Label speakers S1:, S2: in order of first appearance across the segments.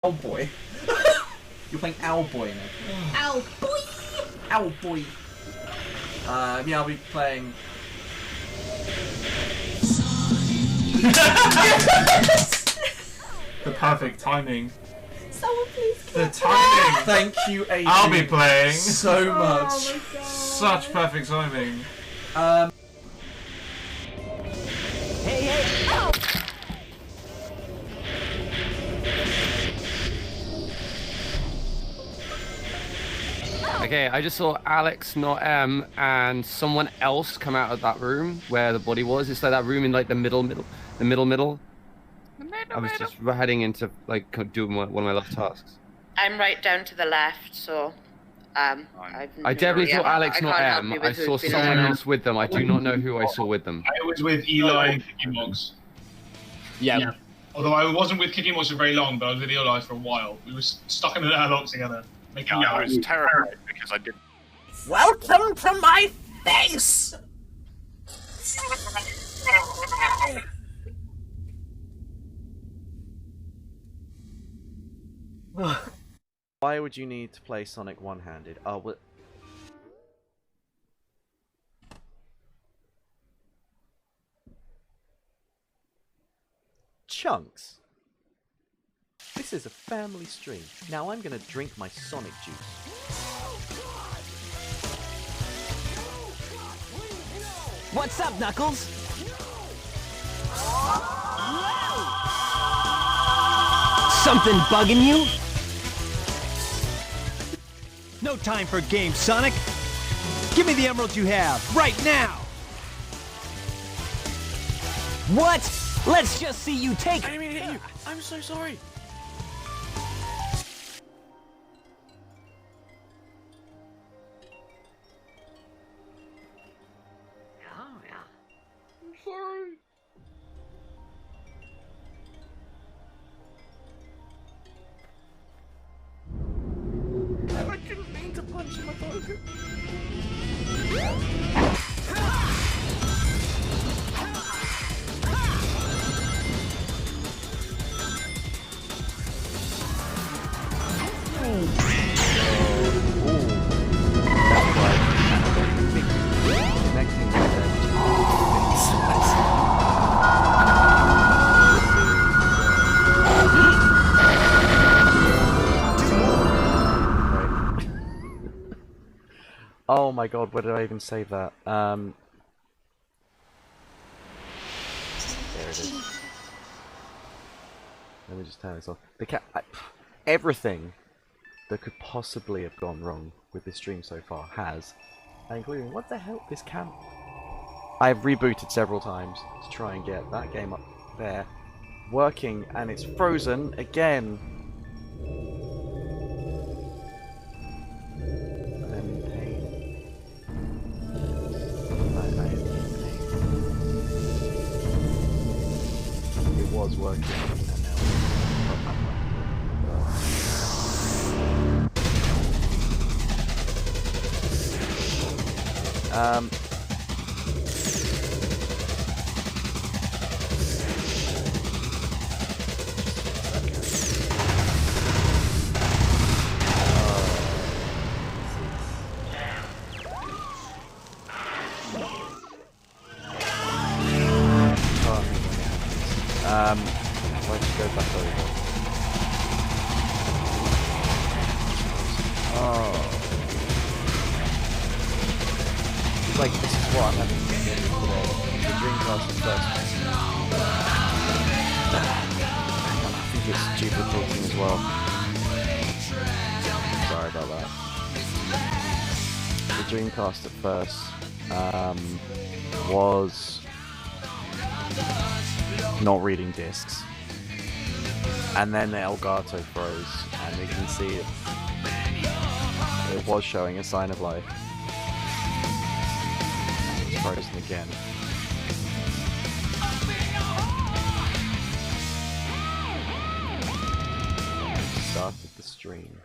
S1: Owlboy. You're playing Owlboy now.
S2: Owlboy!
S1: Owlboy. Yeah, I'll be playing.
S3: Yes! The perfect timing.
S2: Someone please
S3: The timing.
S1: Thank you, Adrian.
S3: I'll be playing.
S1: So much.
S2: Oh my God.
S3: Such perfect timing.
S2: Hey! Oh!
S4: Okay, I just saw Alex, not M, and someone else come out of that room where the body was. It's like that room in like the middle. I was just heading into like doing one of my last tasks.
S5: I'm right down to the left, so
S4: I definitely saw Alex, not M. I saw someone else with them. I do not know who I saw with them.
S6: I was with Eli and Kicking Mogs.
S4: Yeah.
S6: Although I wasn't with Kicking Mogs for very long, but I was with Eli for a while. We were stuck in an airlock together.
S7: I was terrified because I didn't.
S1: Welcome to my face! Why would you need to play Sonic one-handed? Oh, well... Chunks! This is a family stream. Now I'm gonna drink my Sonic juice.
S8: What's up, Knuckles? Something bugging you? No time for games, Sonic. Give me the emerald you have, right now! What? Let's just see you take it!
S1: I didn't mean to hit you! I'm so sorry! I'm sorry! I didn't mean to punch him, I thought it could... Oh my god, where did I even save that? There it is. Let me just turn this off. Everything that could possibly have gone wrong with this stream so far has, including what the hell, this cam. I've rebooted several times to try and get that game up there working, and it's frozen again. I'm in pain. I am in pain. It was working, and now it's let's go back over. Oh. It's like, this is what I'm having to do today. The Dreamcast is first. I think it's duplicating as well. Sorry about that. The Dreamcast at first was not reading discs, and then the Elgato froze, and you can see it was showing a sign of life. It's frozen again. Started the stream.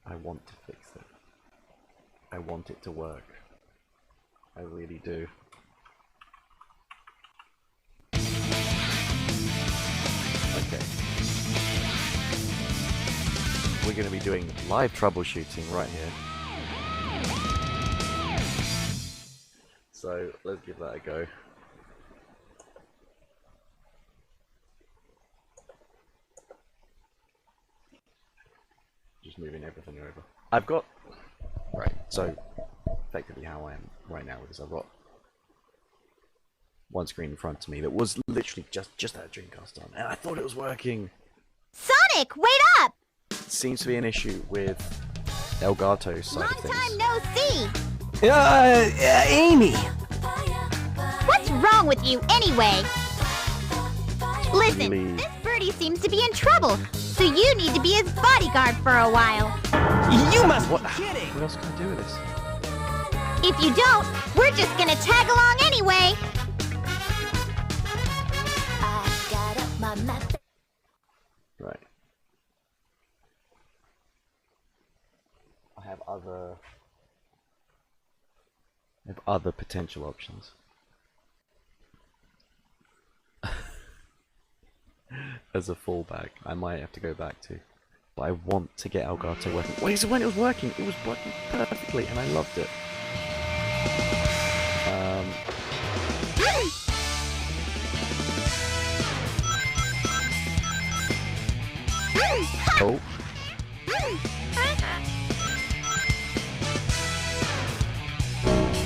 S1: I want to fix it. I want it to work. I really do. going to be doing live troubleshooting right here. So let's give that a go. Just moving everything over. I've got... Right, so effectively how I am right now is I've got one screen in front of me that was literally just had a Dreamcast on, and I thought it was working.
S9: Sonic, wait up!
S1: Seems to be an issue with Elgato side
S9: Long
S1: of things.
S9: time no see!
S8: Amy!
S9: What's wrong with you anyway? Listen,
S1: Really?
S9: this birdie seems to be in trouble, so you need to be his bodyguard for a while.
S8: You must
S1: What?
S8: be kidding!
S1: What else can I do with this?
S9: If you don't, we're just gonna tag along anyway.
S1: Right. I have other potential options. As a fallback, I might have to go back to. But I want to get Elgato working. Wait, so when it was working perfectly, and I loved it. Oh.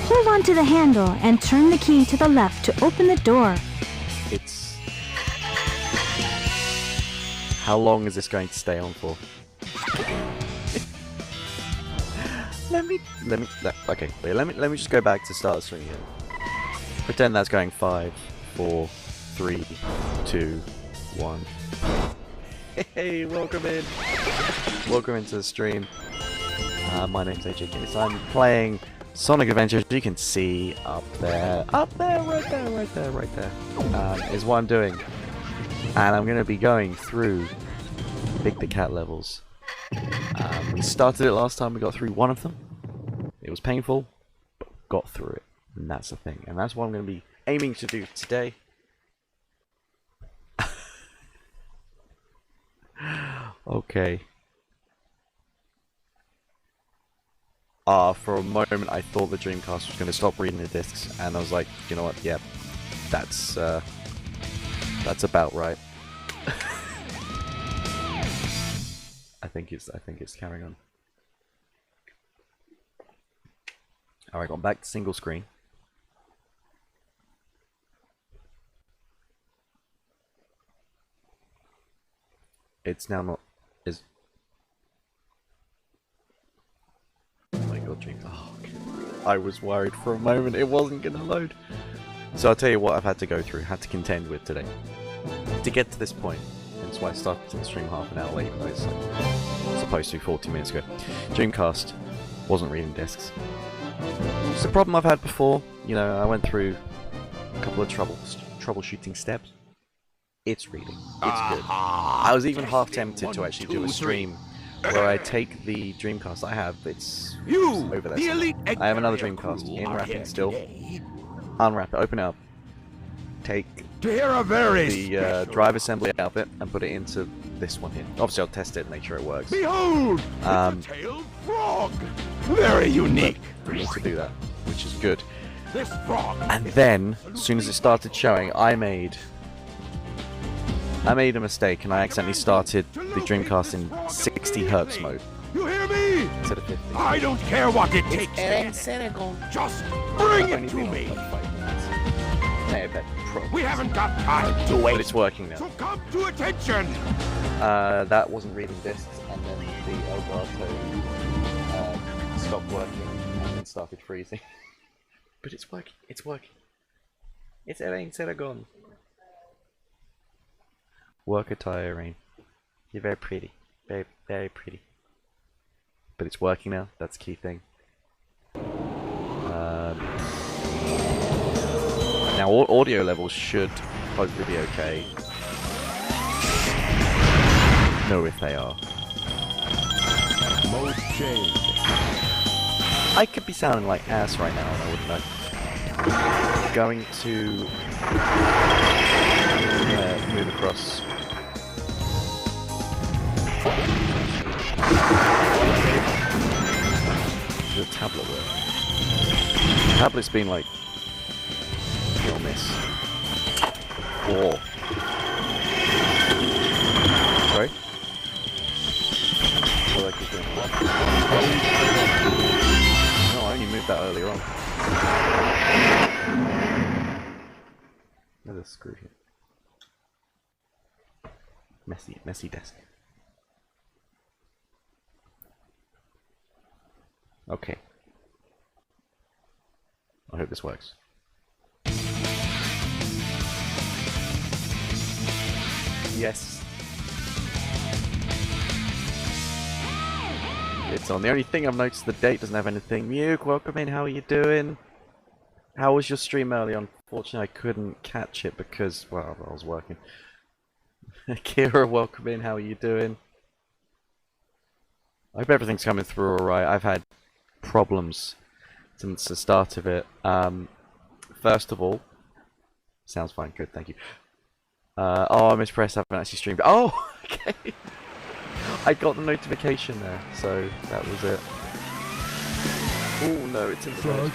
S10: Hold on to the handle and turn the key to the left to open the door.
S1: It's... How long is this going to stay on for? Let me just go back to start the stream again. Pretend that's going 5, 4, 3, 2, 1. Hey, welcome in. Welcome into the stream. My name's AJ Guinness. I'm playing Sonic Adventures. You can see up there, right there, is what I'm doing. And I'm going to be going through Big the Cat levels. We started it last time, we got through one of them. It was painful, but got through it. And that's the thing. And that's what I'm going to be aiming to do today. Okay. For a moment I thought the Dreamcast was going to stop reading the discs, and I was like, you know what, yeah, that's about right. I think it's carrying on. Alright, got back to single screen. It's now not... is... Oh my god, Dreams. Oh, okay. I was worried for a moment it wasn't going to load. So I'll tell you what I've had to go through, had to contend with today. To get to this point. That's why I started the stream half an hour late, but it's supposed to be 40 minutes ago. Dreamcast wasn't reading discs. It's a problem I've had before. You know, I went through a couple of troubleshooting steps. It's reading. It's good. I was even half tempted to actually do a stream where I take the Dreamcast I have. It's over there somewhere. I have another Dreamcast in wrapping still. Unwrap it, open it up. Take the drive assembly out of it and put it into this one here. Obviously I'll test it and make sure it works.
S8: Behold! Tailed frog! Very unique!
S1: I need to do that, which is good.
S8: This frog!
S1: And then, as soon as it started showing, I made a mistake and I accidentally started the Dreamcast in 60 Hz mode
S8: You hear me?
S1: instead of 50.
S8: I don't care what it takes. Just bring it to me! We haven't got time to wait.
S1: But it's working now.
S8: So come to attention!
S1: That wasn't reading discs, and then the Elgato stopped working and then started freezing. But it's working. It's working. It's gone. Work attire, Rain. You're very pretty. Very, very pretty. But it's working now. That's the key thing. Now, all audio levels should hopefully be okay. Know if they are.
S8: Mode change.
S1: I could be sounding like ass right now, and I wouldn't know. Going to move across. The tablet work. Tablet's been like hit or miss. Whoa. Sorry? Well, I keep doing what? No, I only moved that earlier on. Another screw here. Messy desk. Okay. I hope this works. Yes. It's on. The only thing I've noticed, the date doesn't have anything. Muke, welcome in. How are you doing? How was your stream early? Unfortunately, I couldn't catch it because, well, I was working. Kira, welcome in. How are you doing? I hope everything's coming through alright. I've had problems since the start of it. First of all, sounds fine. Good, thank you. Oh, I mispressed. I haven't actually streamed. Oh, okay. I got the notification there, so that was it. Oh no, it's in the bed.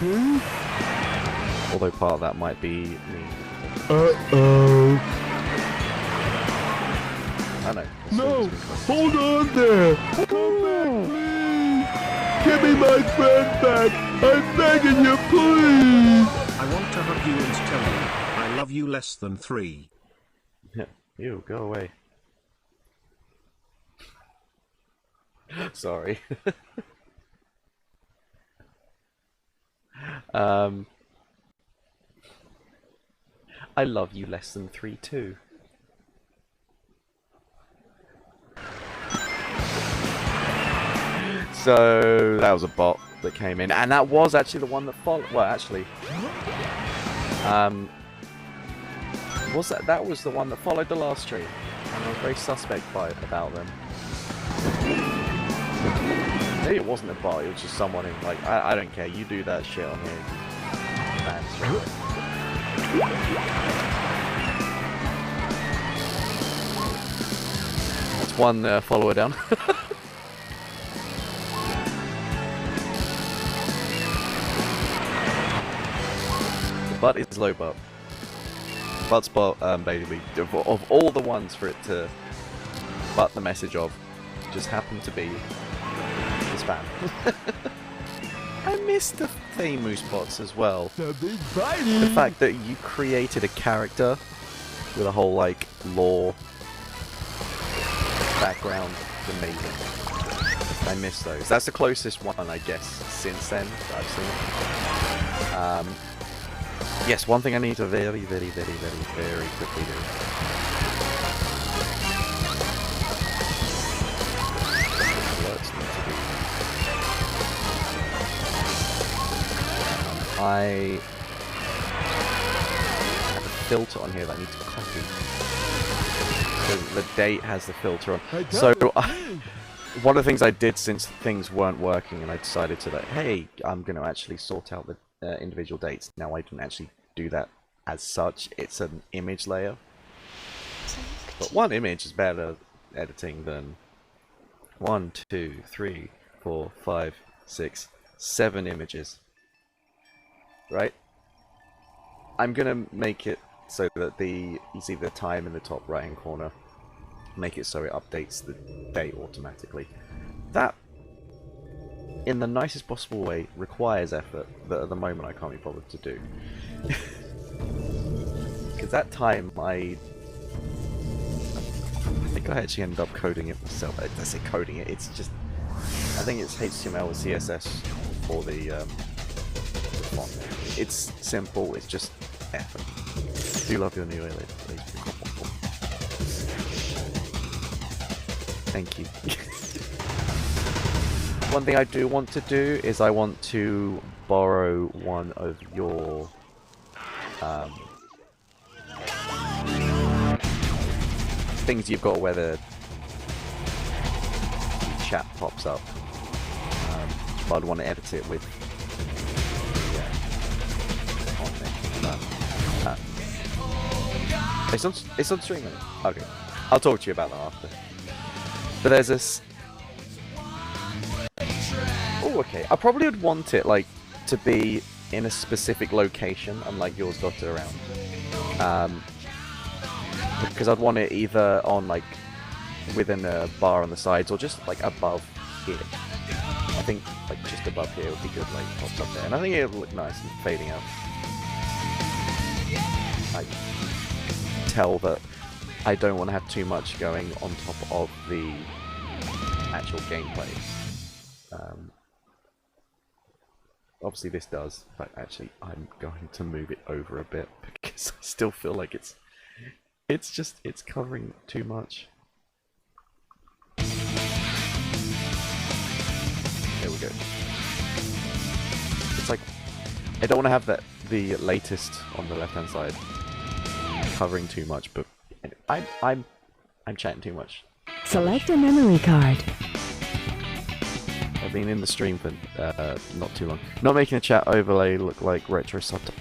S1: Although part of that might be me.
S11: Uh-oh.
S1: I know.
S11: No! Hold on there! Come back, please! Give me my friend back! I'm begging you, please!
S12: I want to hug you and tell you, I love you less than 3.
S1: Yeah. Ew, go away. Sorry. I love you less than 3 too. So that was a bot that came in, and that was actually the one that followed. Well, actually, was that was the one that followed the last stream, and I was very suspect about them. Maybe it wasn't a bot; it was just someone in like I don't care. You do that shit on here. That's one follower down. But it's low butt. Butt's bot, basically, of all the ones for it to butt the message of, just happened to be the spam. I missed the famous bots as well. The fact that you created a character with a whole, like, lore background is amazing. I miss those. That's the closest one, I guess, since then that I've seen. Yes, one thing I need to very quickly do. I have a filter on here that I need to copy. So the date has the filter on. So one of the things I did since things weren't working, and I decided to like, hey, I'm going to actually sort out the individual dates. Now I didn't actually do that as such. It's an image layer, but one image is better editing than 1, 2, 3, 4, 5, 6, 7 images, right? I'm gonna make it so that you see the time in the top right hand corner, make it so it updates the date automatically. That, in the nicest possible way, requires effort that at the moment I can't be bothered to do. Because that time I think I actually ended up coding it myself. I say coding it, it's just, I think it's HTML with CSS for the font. It's simple, it's just effort. Do love your new edit, please. Thank you. One thing I do want to do is I want to borrow one of your things you've got where the chat pops up. But I'd want to edit it with it's on streaming. Okay, I'll talk to you about that after. But there's this. Oh, okay. I probably would want it like to be in a specific location, unlike yours dotted around. Because I'd want it either on like within a bar on the sides or just like above here. I think like just above here would be good, like pops up there, and I think it would look nice and fading out. I tell that I don't want to have too much going on top of the actual gameplay. Obviously this does, but actually I'm going to move it over a bit because I still feel like it's covering too much. There we go. It's like I don't want to have the latest on the left hand side covering too much, but I'm chatting too much.
S10: Select a memory card.
S1: I've been in the stream for not too long. Not making the chat overlay look like retro subtitles.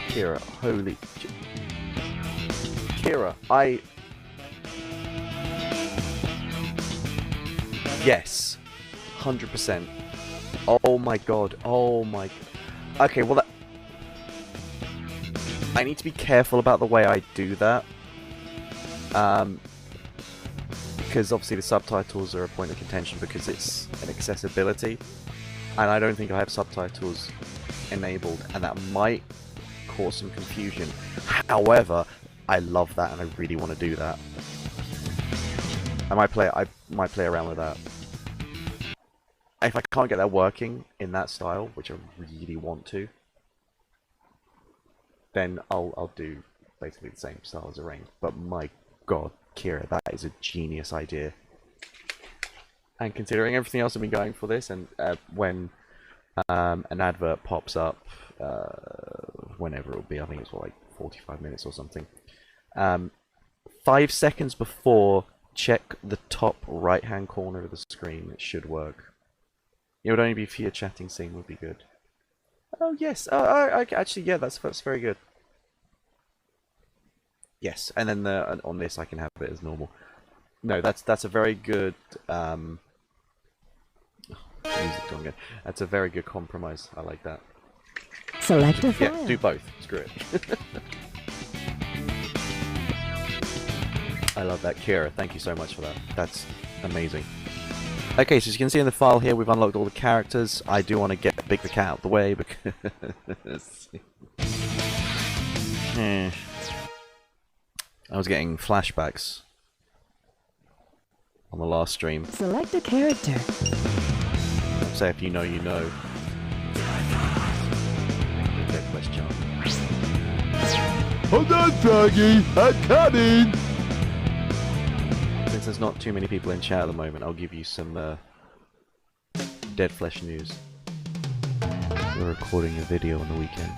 S1: Kira, holy... Kira, Yes. 100%. Oh my god. Oh my... Okay, well that... I need to be careful about the way I do that. Because obviously the subtitles are a point of contention because it's an accessibility. And I don't think I have subtitles enabled, and that might cause some confusion. However, I love that and I really want to do that. I might play around with that. If I can't get that working in that style, which I really want to, then I'll do basically the same style as Arranged. But my god, Kira, that is a genius idea. And considering everything else I've been going for this, and when an advert pops up, whenever it'll be, I think it's what, like 45 minutes or something. 5 seconds before, check the top right hand corner of the screen. It should work. It would only be for your chatting scene would be good. Oh yes, actually yeah, that's very good. Yes, and then on this I can have it as normal. No, that's a very good music's on again. That's a very good compromise. I like that.
S10: Select a file.
S1: Yeah, do both. Screw it. I love that, Kira. Thank you so much for that. That's amazing. Okay, so as you can see in the file here, we've unlocked all the characters. I do want to get Big the Cat out of the way because I was getting flashbacks on the last stream.
S10: Select a character.
S1: Say if you know, you know. Dead question.
S11: Hold on, Froggy, I'm coming!
S1: Since there's not too many people in chat at the moment, I'll give you some Dead Flesh news. We're recording a video on the weekend.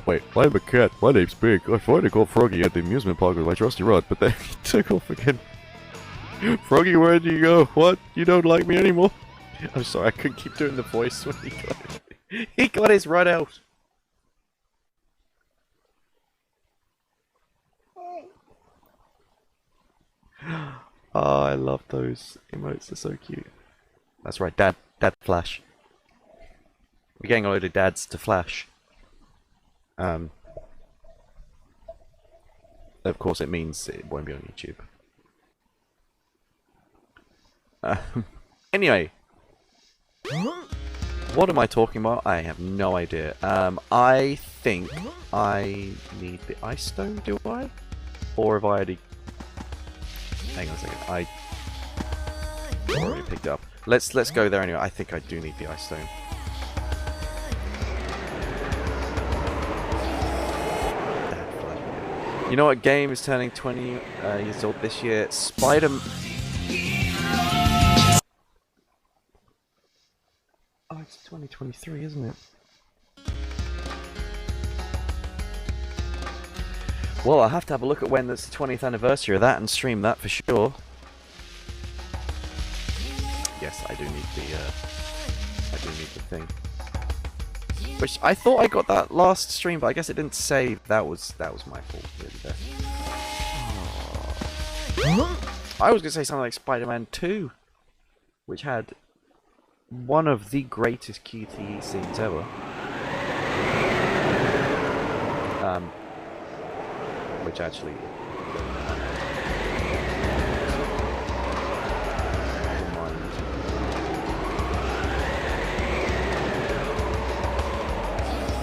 S1: Wait, I'm a cat. My name's Big. I finally caught Froggy at the amusement park with my trusty rod, but then he took off again. Froggy, where'd you go? What? You don't like me anymore? I'm sorry, I couldn't keep doing the voice when he got it. He got his rod out. Oh, I love those emotes. They're so cute. That's right, Dad Flash. We're getting a load of dads to Flash. Of course, it means it won't be on YouTube. Anyway, what am I talking about? I have no idea. I think I need the Ice Stone, do I? Or have I already... Hang on a second, I already picked it up. Let's go there anyway. I think I do need the Ice Stone. You know what game is turning 20 years old this year? Spider-Man... Oh, it's 2023, isn't it? Well, I'll have to have a look at when that's the 20th anniversary of that and stream that for sure. Yes, I do need the thing. Which I thought I got that last stream, but I guess it didn't save. That was my fault, really. There. I was gonna say something like Spider-Man 2, which had one of the greatest QTE scenes ever. Which actually.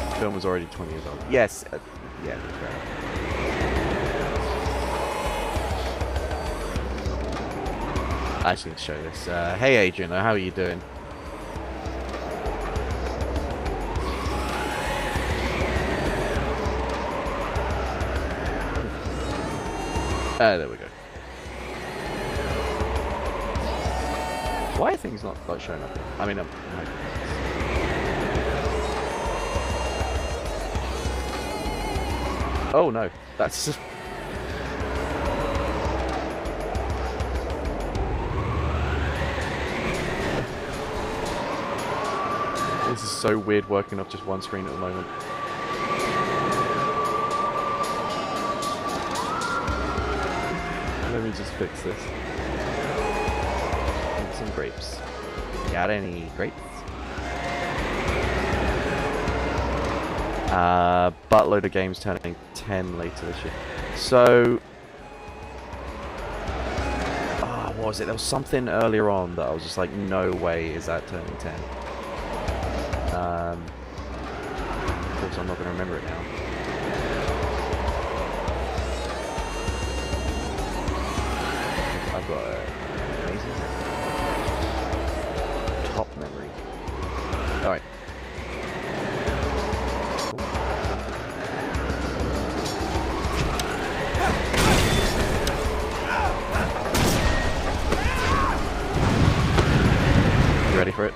S1: The film was already 20 years old. Yes, yeah, fair enough. I actually need to show this. Hey Adrian, how are you doing? There we go. Why are things not showing up here? I mean, oh no, that's just... This is so weird working off just one screen at the moment. Let me just fix this. Need some grapes. Got any grapes? Buttload of games turning 10 later this year. So... what was it? There was something earlier on that I was just like, no way is that turning 10. Of course, I'm not going to remember it now. I've got amazing top memory. Alright. You ready for it?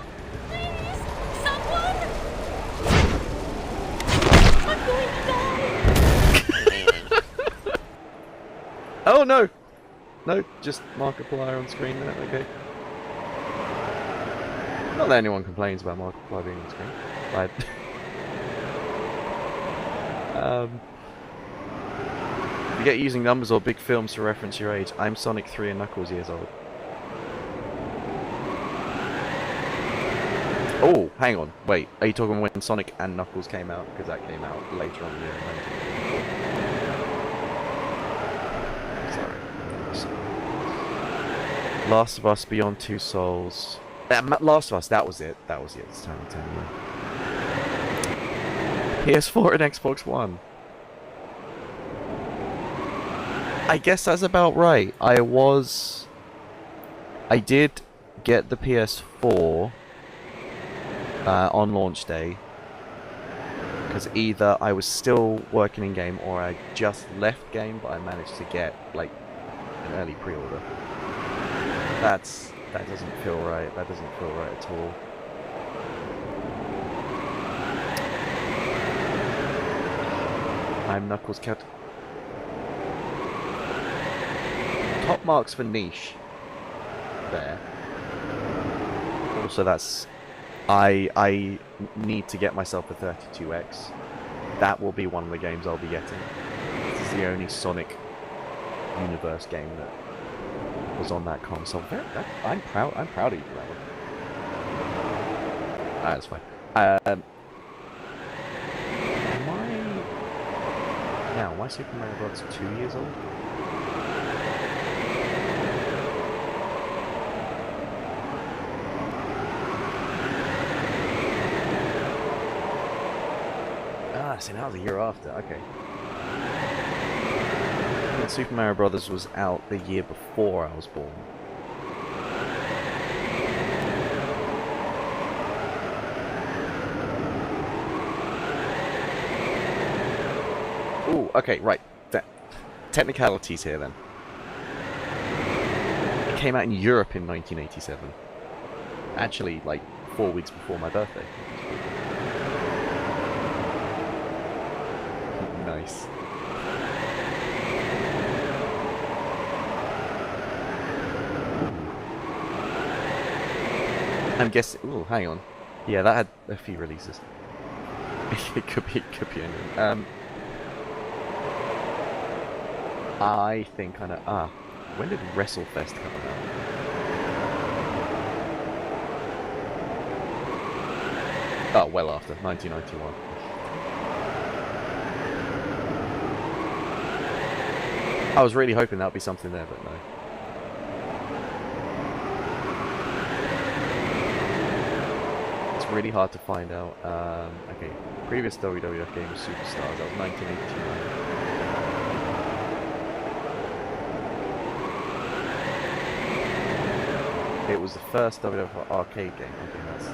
S1: Oh no! No, just Markiplier on screen there, okay. Not that anyone complains about Markiplier being on screen. You get using numbers or big films to reference your age. I'm Sonic 3 and Knuckles years old. Oh, hang on, wait. Are you talking when Sonic and Knuckles came out? Because that came out later on in the year. Last of Us Beyond Two Souls. Last of Us, that was it. That was it. It's turning 10. PS4 and Xbox One. I guess that's about right. I did get the PS4 on launch day. Because either I was still working in game or I just left game, but I managed to get like an early pre-order. That doesn't feel right. That doesn't feel right at all. I'm Knuckles Cat. Top marks for niche. There. Also, that's... I need to get myself a 32X. That will be one of the games I'll be getting. This is the only Sonic universe game that was on that console. I'm proud of you for that one. That's fine. Am I Super Mario Bros. 2 years old? So now the year after, okay. And Super Mario Bros. Was out the year before I was born. Ooh, okay, right. Technicalities here then. It came out in Europe in 1987. Actually, like 4 weeks before my birthday. Nice. I'm guessing. Ooh, hang on. Yeah, that had a few releases. It could be anyone. I think I know. When did WrestleFest come out? Oh, well after 1991. I was really hoping that'd be something there, but no. It's really hard to find out. Okay, previous WWF game was Superstars. That was 1989. It was the first WWF arcade game. I think that's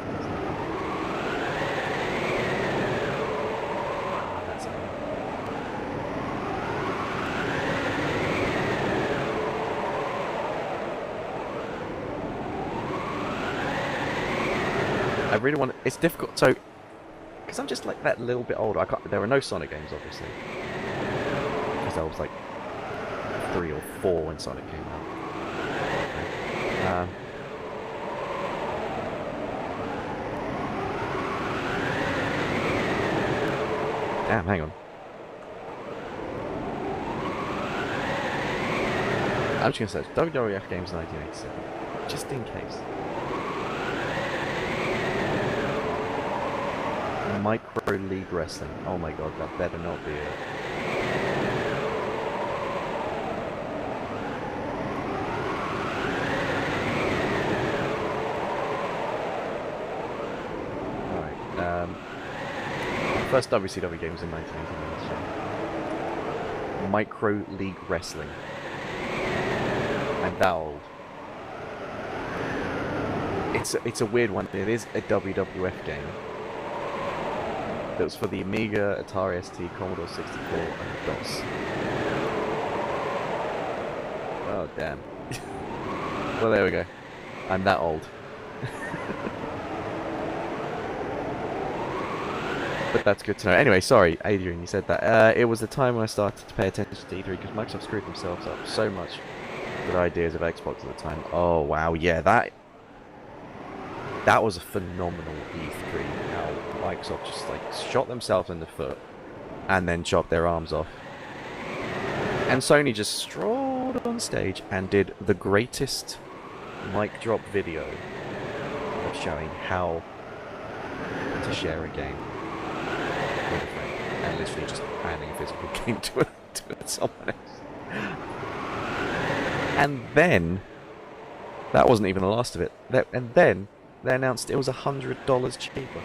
S1: I really want. It's difficult. So, because I'm just like that little bit older. I can't. There were no Sonic games, obviously, because I was like 3 or 4 when Sonic came out. Damn, hang on. I'm just gonna search WWF games 1987, just in case. Micro League Wrestling. Oh my god, that better not be it. Alright, first WCW game was in 1989. Micro League Wrestling. I'm that old. It's a weird one. It is a WWF game. It was for the Amiga, Atari ST, Commodore 64, and DOS. Oh, damn. Well, there we go. I'm that old. But that's good to know. Anyway, sorry, Adrian, you said that. It was the time when I started to pay attention to E3 because Microsoft screwed themselves up so much with ideas of Xbox at the time. Oh, wow, yeah, that was a phenomenal E3. How Microsoft just like shot themselves in the foot and then chopped their arms off. And Sony just strolled on stage and did the greatest mic drop video of showing how to share a game with a friend and literally just handing a physical game to someone else. And then that wasn't even the last of it. And then they announced it was $100 cheaper.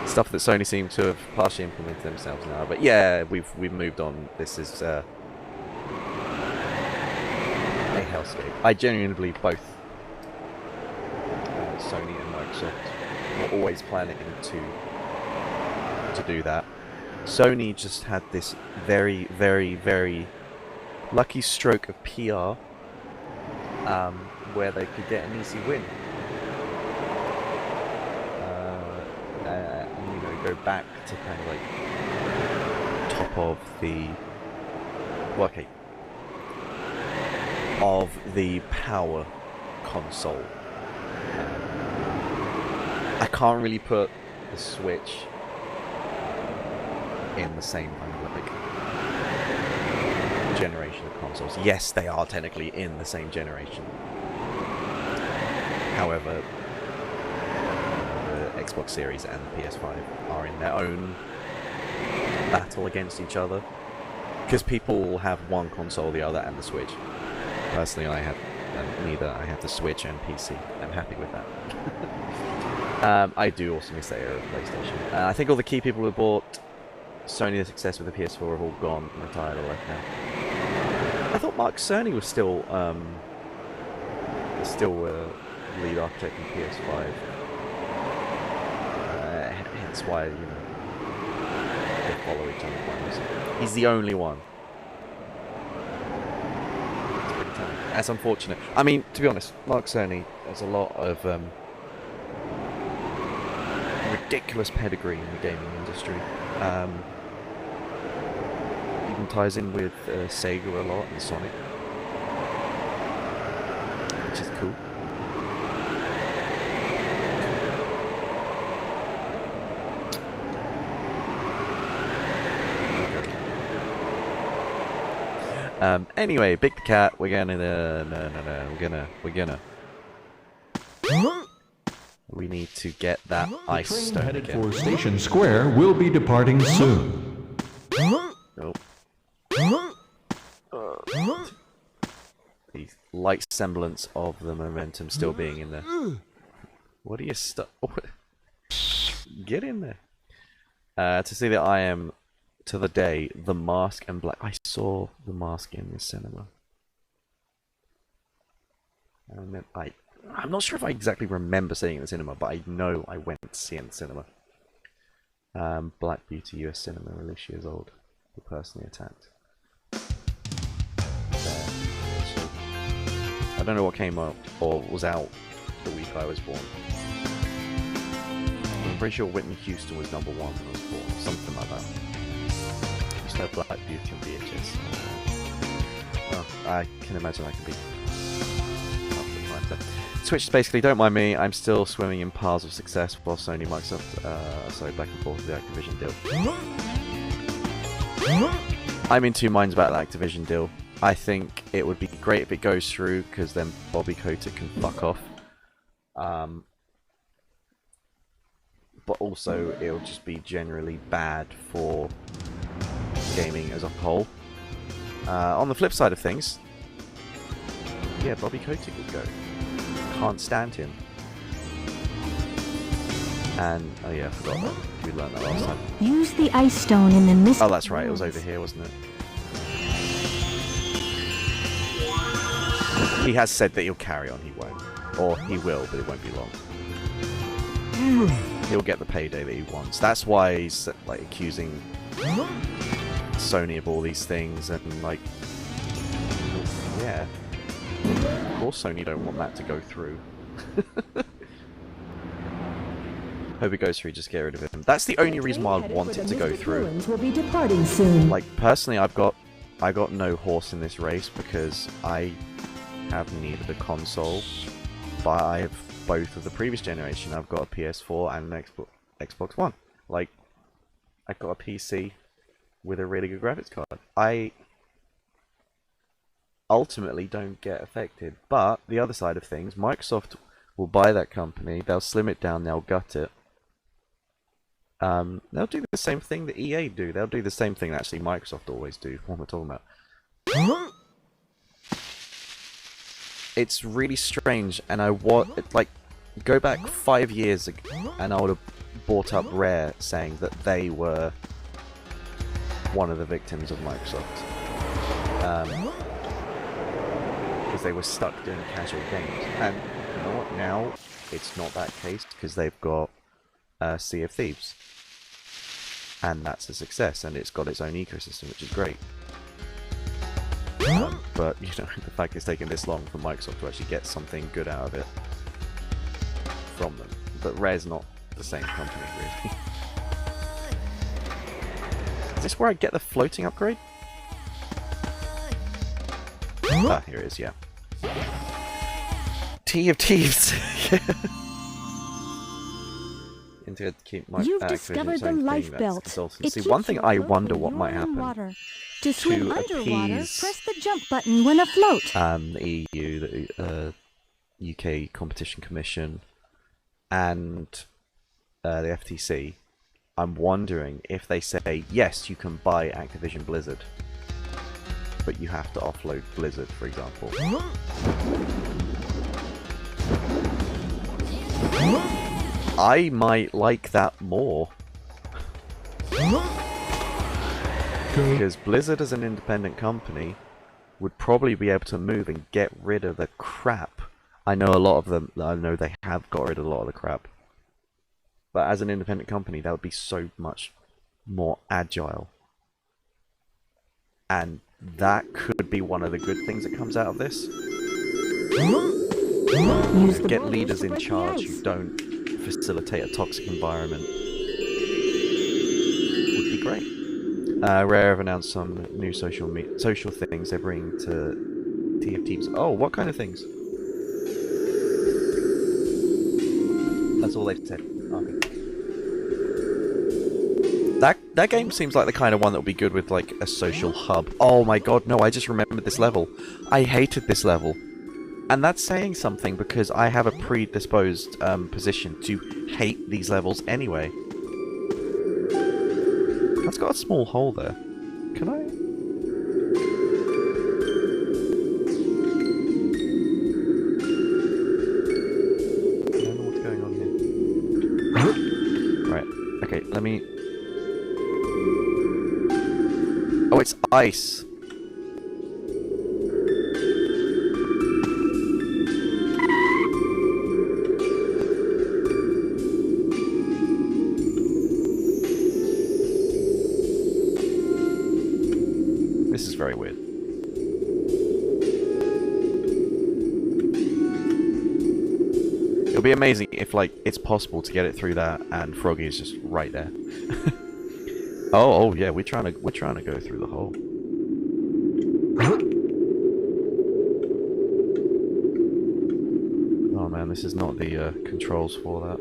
S1: Stuff that Sony seem to have partially implemented themselves now, but yeah, we've moved on. This is a hellscape. I genuinely believe both Sony and Microsoft were always planning to do that. Sony just had this very, very, very lucky stroke of PR where they could get an easy win. Go back to kind of like top of the of the power console. I can't really put the Switch in the same kind of like generation of consoles. Yes, they are technically in the same generation. However, Xbox Series and the PS5 are in their own battle against each other because people will have one console, the other, and the Switch. Personally, I have neither. I have the Switch and PC. I'm happy with that. I do also miss the era of PlayStation. I think all the key people who bought Sony the success with the PS4 have all gone, retired, or left now. I thought Mark Cerny was still lead architect in PS5. Hence why, you know, they follow each other quite nicely. He's the only one. It's pretty telling. That's unfortunate. I mean, to be honest, Mark Cerny has a lot of ridiculous pedigree in the gaming industry. Even ties in with Sega a lot and Sonic, which is cool. Anyway, Big the Cat, we're gonna we need to get that ice stone
S13: headed
S1: again.
S13: for Station Square will be departing soon.
S1: Nope. The light semblance of the momentum still being in there. What are you Get in there. To see that I am, to the day, The Mask and Black. I saw The Mask in the cinema. I'm not sure if I exactly remember seeing it in the cinema, but I know I went to see it in the cinema. Black Beauty US Cinema, release years old. Were personally attacked. There. So, I don't know what came up or was out the week I was born. I'm pretty sure Whitney Houston was #1 when I was born, something like that. I used to have Black Beauty on VHS. Well, I can imagine I can be. Switch is basically, don't mind me, I'm still swimming in piles of success while Sony, Microsoft, back and forth with the Activision deal. I'm in two minds about the Activision deal. I think it would be great if it goes through, because then Bobby Kotick can fuck off. But also, it'll just be generally bad for gaming as a whole. On the flip side of things, yeah, Bobby Kotick would go. Can't stand him. And oh yeah, I forgot that. We learned that last time.
S10: Use the ice stone in the mist.
S1: Oh, that's right. It was over here, wasn't it? He has said that he'll carry on. He won't, or he will, but it won't be long. He'll get the payday that he wants. That's why he's like accusing Sony of all these things and like, yeah. Of course Sony don't want that to go through. Hope it goes through, just get rid of him. That's the only reason why I want it to go through.
S10: Will be departing soon.
S1: Like, personally, I got no horse in this race because I have needed a console, but I have both of the previous generation. I've got a PS4 and an Xbox One. Like, I've got a PC with a really good graphics card. I ultimately don't get affected, but the other side of things, Microsoft will buy that company, they'll slim it down, they'll gut it. They'll do the same thing that EA do. They'll do the same thing that actually Microsoft always do. What am I talking about? It's really strange, and go back 5 years ago, and I would have brought up Rare saying that they were one of the victims of Microsoft. Because they were stuck doing casual games. And you know what? Now it's not that case because they've got Sea of Thieves. And that's a success, and it's got its own ecosystem, which is great. But, you know, the fact it's taken this long for Microsoft to actually get something good out of it from them. But Rare's not the same company, really. Is this where I get the floating upgrade? Ah, here it is, yeah. Tea of Thieves! To keep my
S10: You've discovered the life belt.
S1: See, one thing I wonder what might happen
S10: water. To swim underwater,
S1: appease,
S10: press the jump button when afloat.
S1: The EU, the UK Competition Commission, and the FTC. I'm wondering if they say yes, you can buy Activision Blizzard, but you have to offload Blizzard, for example. I might like that more. Because Blizzard as an independent company would probably be able to move and get rid of the crap. I know a lot of them, I know they have got rid of a lot of the crap. But as an independent company, that would be so much more agile. And that could be one of the good things that comes out of this. Get leaders in charge who don't facilitate a toxic environment would be great. Rare have announced some new social things they're bringing to TFTs. Oh, what kind of things? That's all they've said. Okay. That game seems like the kind of one that would be good with like a social hub. Oh my god, no, I just remembered this level. I hated this level. And that's saying something because I have a predisposed position to hate these levels anyway. That's got a small hole there. Can I? I don't know what's going on here. Right, okay, let me... Oh, it's ice! This is very weird. It'll be amazing if, like, it's possible to get it through that and Froggy is just right there. Oh yeah, we're trying to go through the hole. Oh man, this is not the controls for that.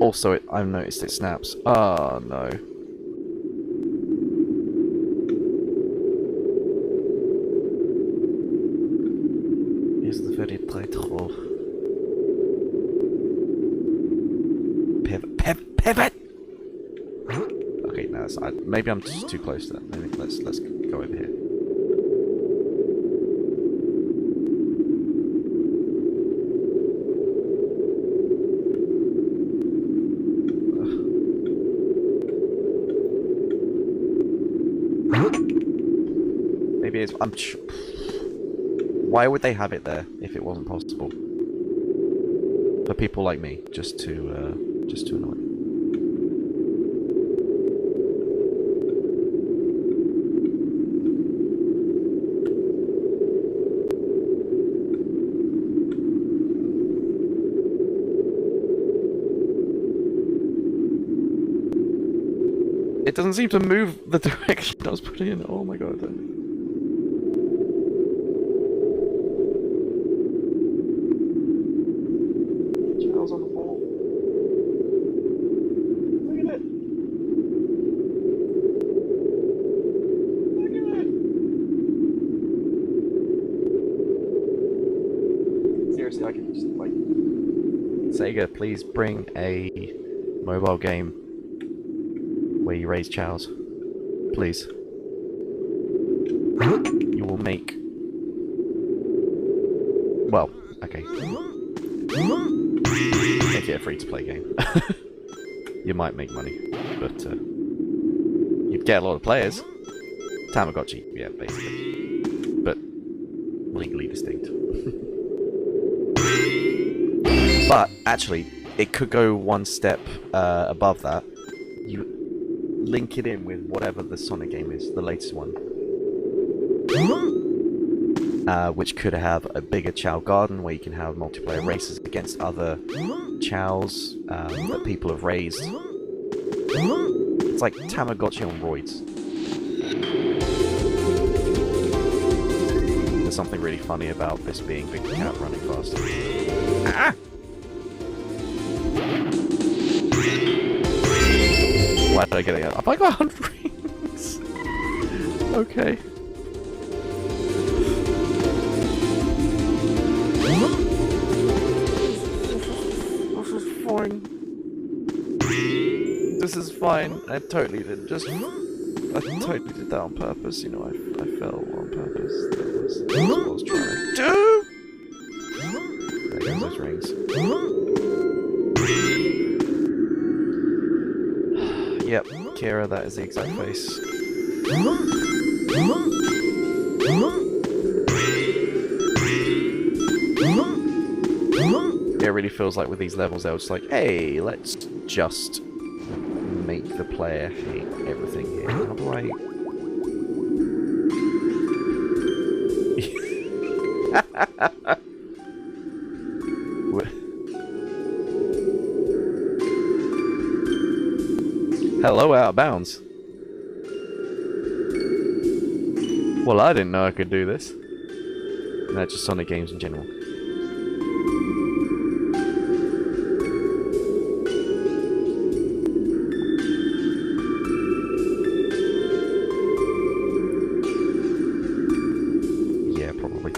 S1: Also, I've noticed it snaps. Oh no. Is the very title. Pivot! Okay, no, maybe I'm just too close to that. Maybe let's go over here. Maybe it's... Why would they have it there if it wasn't possible? For people like me, just to annoy me. It doesn't seem to move the direction I was putting in. Oh my god. Chow's on the ball. Look at it. Look at it. Seriously, I can just like... Sega, please bring a mobile game where you raise chows. Please. You will make... Well, okay. Make it a free-to-play game. You might make money, but you'd get a lot of players. Tamagotchi, yeah, basically. But legally distinct. But, actually, it could go one step above that. You link it in with whatever the Sonic game is, the latest one. Which could have a bigger Chow garden where you can have multiplayer races against other Chows that people have raised. It's like Tamagotchi on roids. There's something really funny about this being Big Cat running fast. Ah! Why did I get it? Have I got 100 rings? Okay. This is fine. This is fine. I totally did that on purpose. You know, I fell on purpose. That's what I was trying to do. There goes those rings. Yep, Kira, that is the exact face. It really feels like with these levels, they're just like, hey, let's just make the player hate everything here. How do I... Hello, out of bounds. Well, I didn't know I could do this. That's just Sonic games in general. Yeah, probably.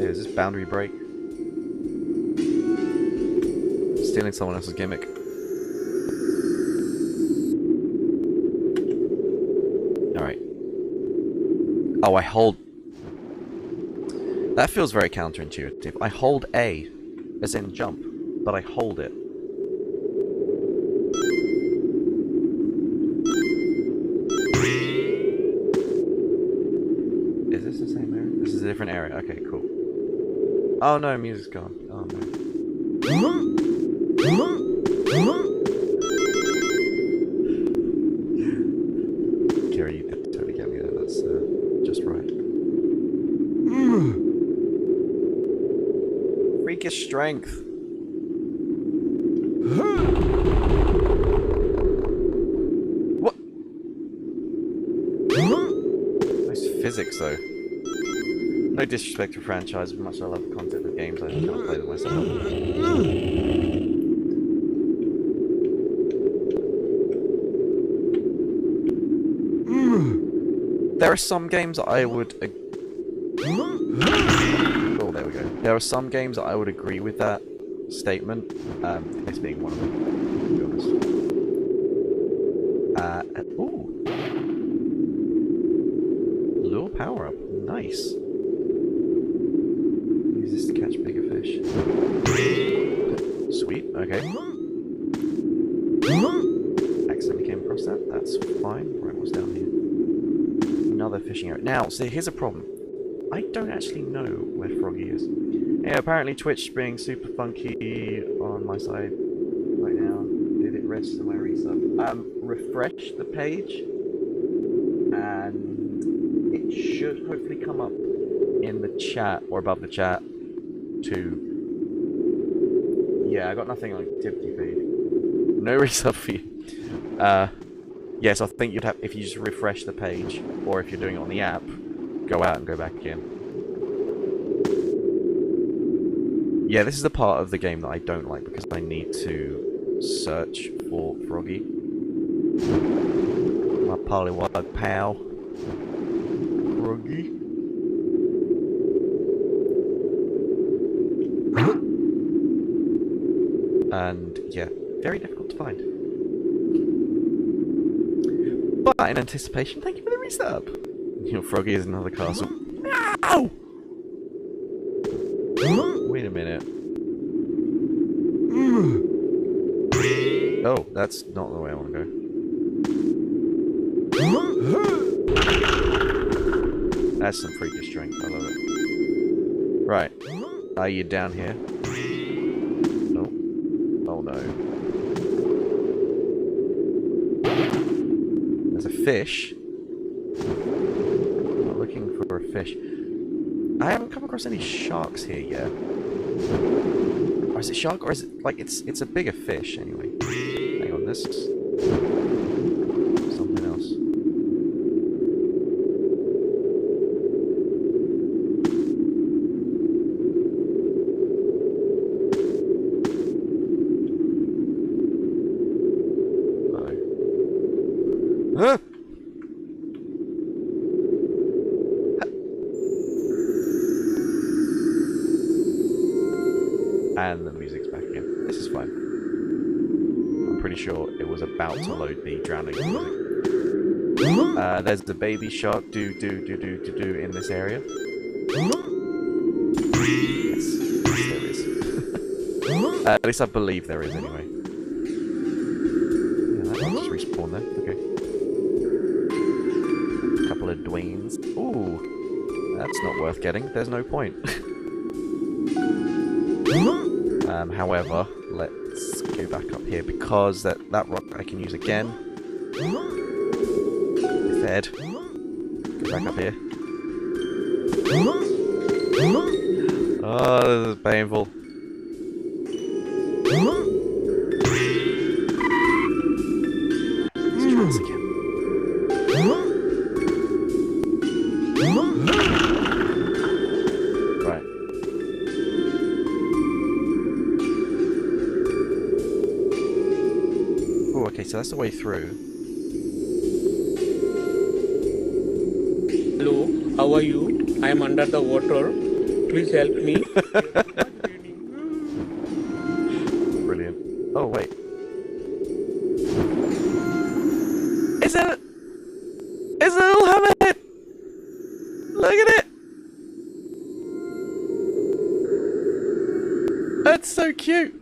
S1: Is this boundary break? Stealing someone else's gimmick. Alright. Oh, I hold... That feels very counterintuitive. I hold A, as in jump, but I hold it. Is this the same area? This is a different area. Okay, cool. Oh no, music's gone. Oh no. Kira, you totally get me there. That's just right. Freakish strength. What? Nice physics, though. No disrespect to franchise, much as I love the content of games, I cannot play them myself. There are some games that I would... Oh, there we go. There are some games that I would agree with that statement. This being one of them, to be honest. Ooh. Lure power-up. Nice. Use this to catch bigger fish. Sweet, okay. Accidentally came across that. That's fine. Right, what's down here? Another fishing area. Now, see, here's a problem. I don't actually know where Froggy is. Yeah, apparently Twitch being super funky on my side right now. Did it register my resub? Refresh the page, and it should hopefully come up in the chat or above the chat to... Yeah, I got nothing on activity feed. No resub for you. Yes, I think you'd have, if you just refresh the page, or if you're doing it on the app, go out and go back in. Yeah, this is the part of the game that I don't like, because I need to search for Froggy. My pollywog pal. Froggy. And, yeah, very difficult to find. But in anticipation, thank you for the resub. You know, Froggy is another castle. No! Wait a minute. Oh, that's not the way I want to go. That's some freakish strength. I love it. Right. Are you down here? No. Oh no. There's a fish. I'm looking for a fish. I haven't come across any sharks here yet. Or is it shark, or is it like it's a bigger fish anyway? Hang on, this is something else. No. Huh? And the music's back again. This is fine. I'm pretty sure it was about to load the drowning music. There's the baby shark do in this area. Yes, there is. At least I believe there is anyway. Yeah, that one just respawned there. Okay. A couple of Dwaynes. Ooh, that's not worth getting. There's no point. However, let's give back up here because that rock I can use again. It's dead. Go back up here. Oh, this is painful. Let's try this again. Right. Oh, okay, so that's the way through.
S14: Hello, how are you? I am under the water. Please help me.
S1: Brilliant. Oh, wait. Is it? Is it a little hammerhead? Look at it! That's so cute!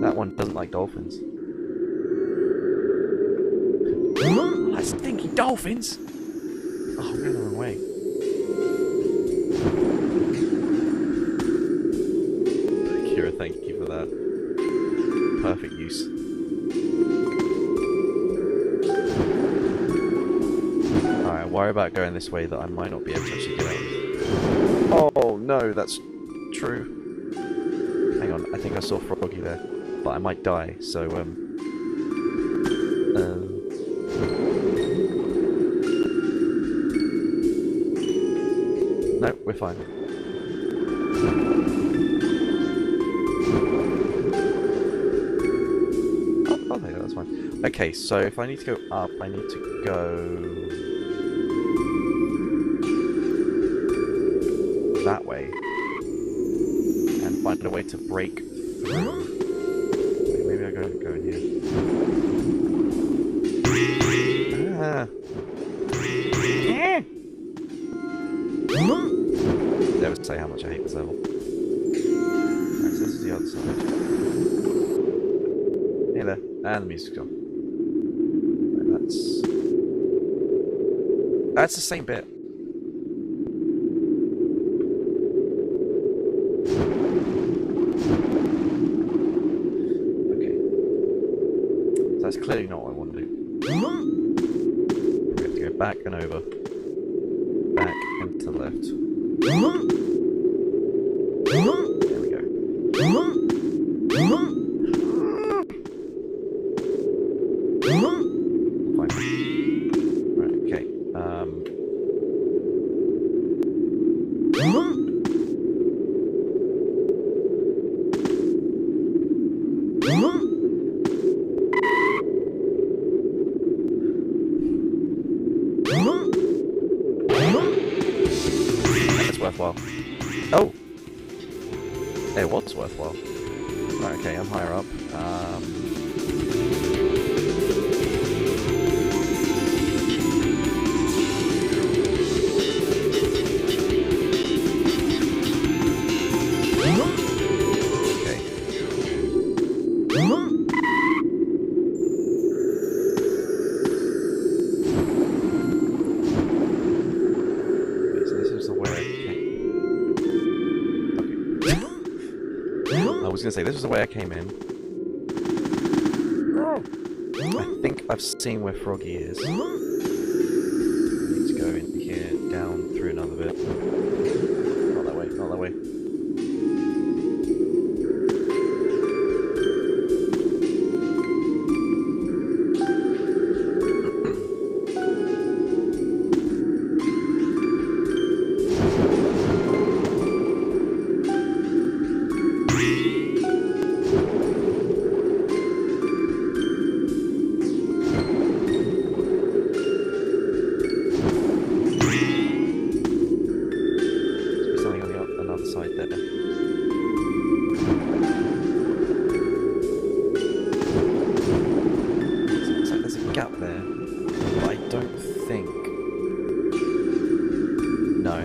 S1: That one doesn't like dolphins. That's stinky dolphins! Oh, I'm going the wrong way. Kira, thank you for that. Perfect use. Alright, worry about going this way that I might not be able to actually get out. Oh no, that's true. Hang on, I think I saw Froggy there. But I might die, so no, we're fine. Oh, there, that's fine. Okay, so if I need to go up, I need to go that way and find a way to break through. Wait, maybe I go in here. Ah. Never say how much I hate this level. Right, so this is the other side. Hey there. And the music's gone. Right, that's the same bit. Okay. So that's clearly not what I want to do. We have to go back and over. Back and to the left. There we go. Fine. Right, okay. That's worthwhile. Oh! It was worthwhile. Right, okay, I'm higher up. I was going to say, this was the way I came in. I think I've seen where Froggy is. I need to go in here, down through another bit. Not that way, not that way.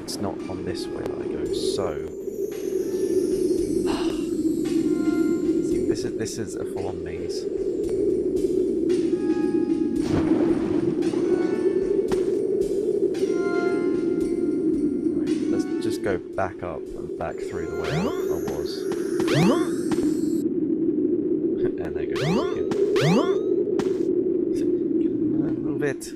S1: It's not on this way that I go, so see, this is a full-on maze. Right, let's just go go back up and back through the way I was. And there goes the again. Move it.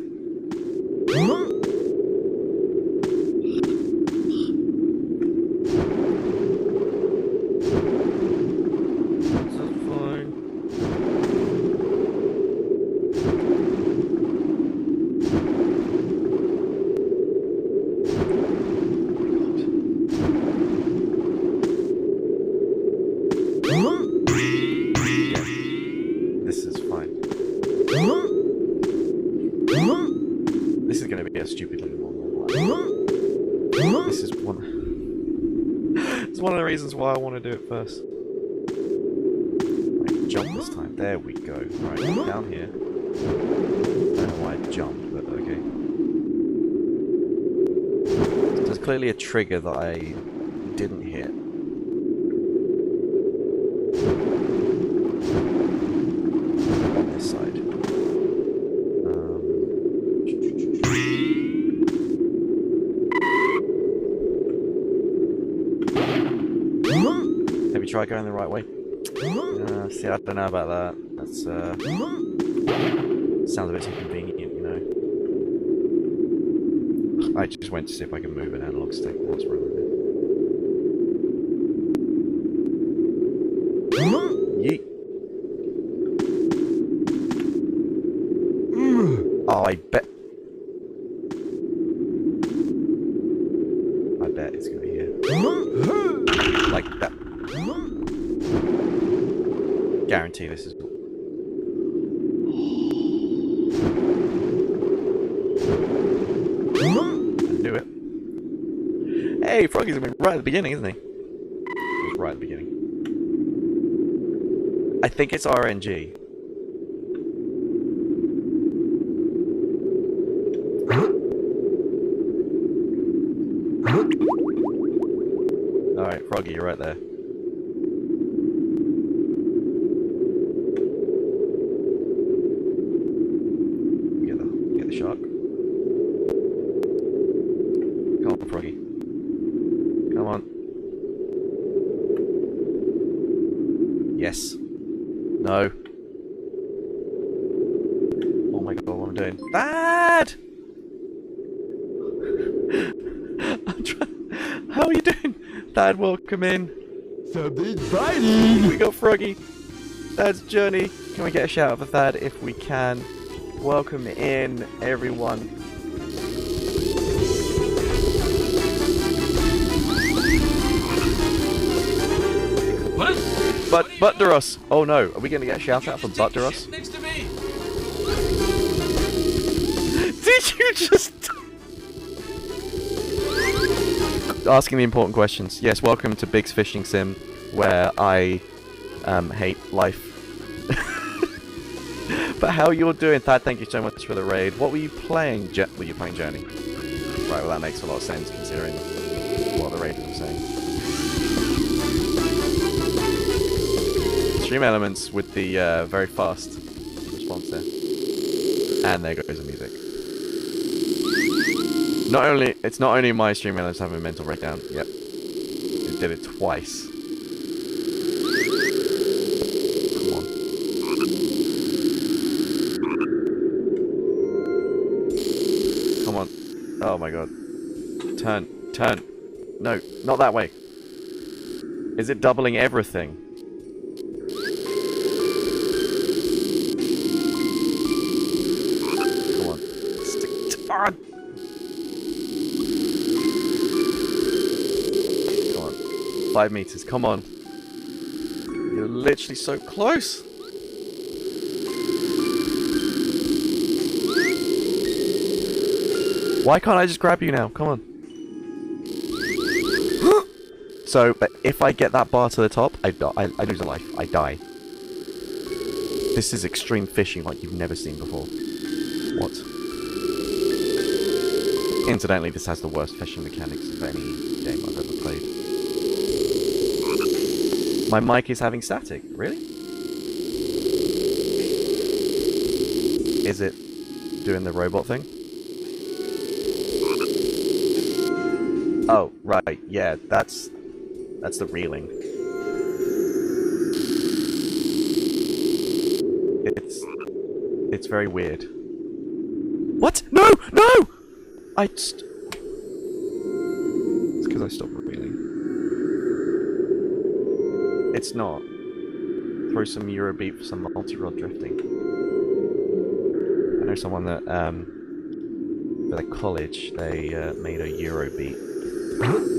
S1: Reasons why I want to do it first. Right, jump this time. There we go. Right, down here. I don't know why I jumped, but okay. So there's clearly a trigger that I didn't hit. On this side. Try going the right way. See, I don't know about that. That's sounds a bit too convenient, you know. I just went to see if I can move an analog stick. What's wrong with it? Yeet. Oh, I bet it's gonna be here. Like that. Guarantee this is. I knew it. Hey, Froggy's been right at the beginning, isn't he? He was right at the beginning. I think it's RNG. Alright, Froggy, you're right there. Shark. Come on, Froggy. Come on. Yes. No. Oh my god, what am I doing? Dad! I'm trying. How are you doing? Dad, welcome in.
S11: Something's biting!
S1: We got Froggy. Dad's journey. Can we get a shout out for Thad if we can? Welcome in, everyone.
S3: What?
S1: Butteros. Oh no, are we going to get a shout out from Butteros?
S3: Next to me.
S1: Did you just... Asking the important questions. Yes, welcome to Big's Fishing Sim, where I hate life. But how you're doing, Thad, thank you so much for the raid. What were you playing? Were you playing Journey? Right, well that makes a lot of sense considering what the raid was saying. Stream Elements with the very fast response there. And there goes the music. It's not only my Stream Elements having a mental breakdown, yep. It did it twice. Oh my god. Turn. No, not that way. Is it doubling everything? Come on. Come on. 5 meters, come on. You're literally so close. Why can't I just grab you now? Come on. So, but if I get that bar to the top, I lose a life. I die. This is extreme fishing like you've never seen before. What? Incidentally, this has the worst fishing mechanics of any game I've ever played. My mic is having static. Really? Is it doing the robot thing? Oh, right, yeah, that's the reeling. It's very weird. What? No! No! It's because I stopped reeling. It's not. Throw some Eurobeat for some multi-rod drifting. I know someone that, for their college, they made a Eurobeat.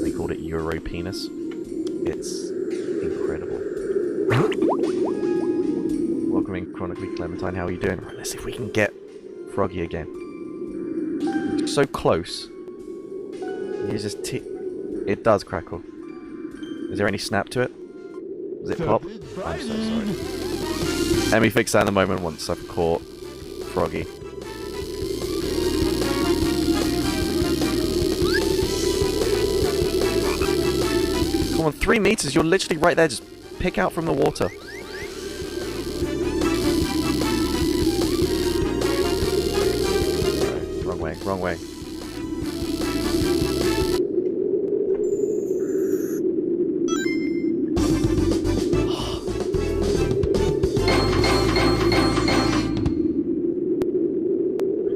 S1: They called it Euro Penis. It's incredible. Welcome in, Chronically Clementine. How are you doing? Right, let's see if we can get Froggy again. So close. You just it does crackle. Is there any snap to it? Does it pop? I'm so sorry. Let me fix that in a moment once I've caught Froggy. Come on, 3 meters, you're literally right there, just pick out from the water. Wrong way, wrong way.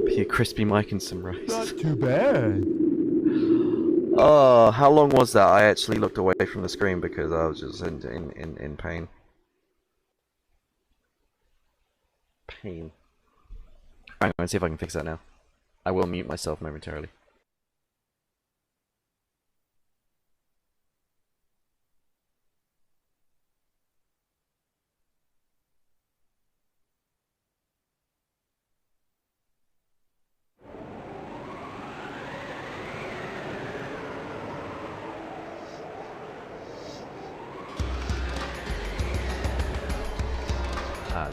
S1: Be a crispy mic and some rice.
S11: Not too bad.
S1: Oh, how long was that? I actually looked away from the screen because I was just in pain. Pain. I'm going to see if I can fix that now. I will mute myself momentarily.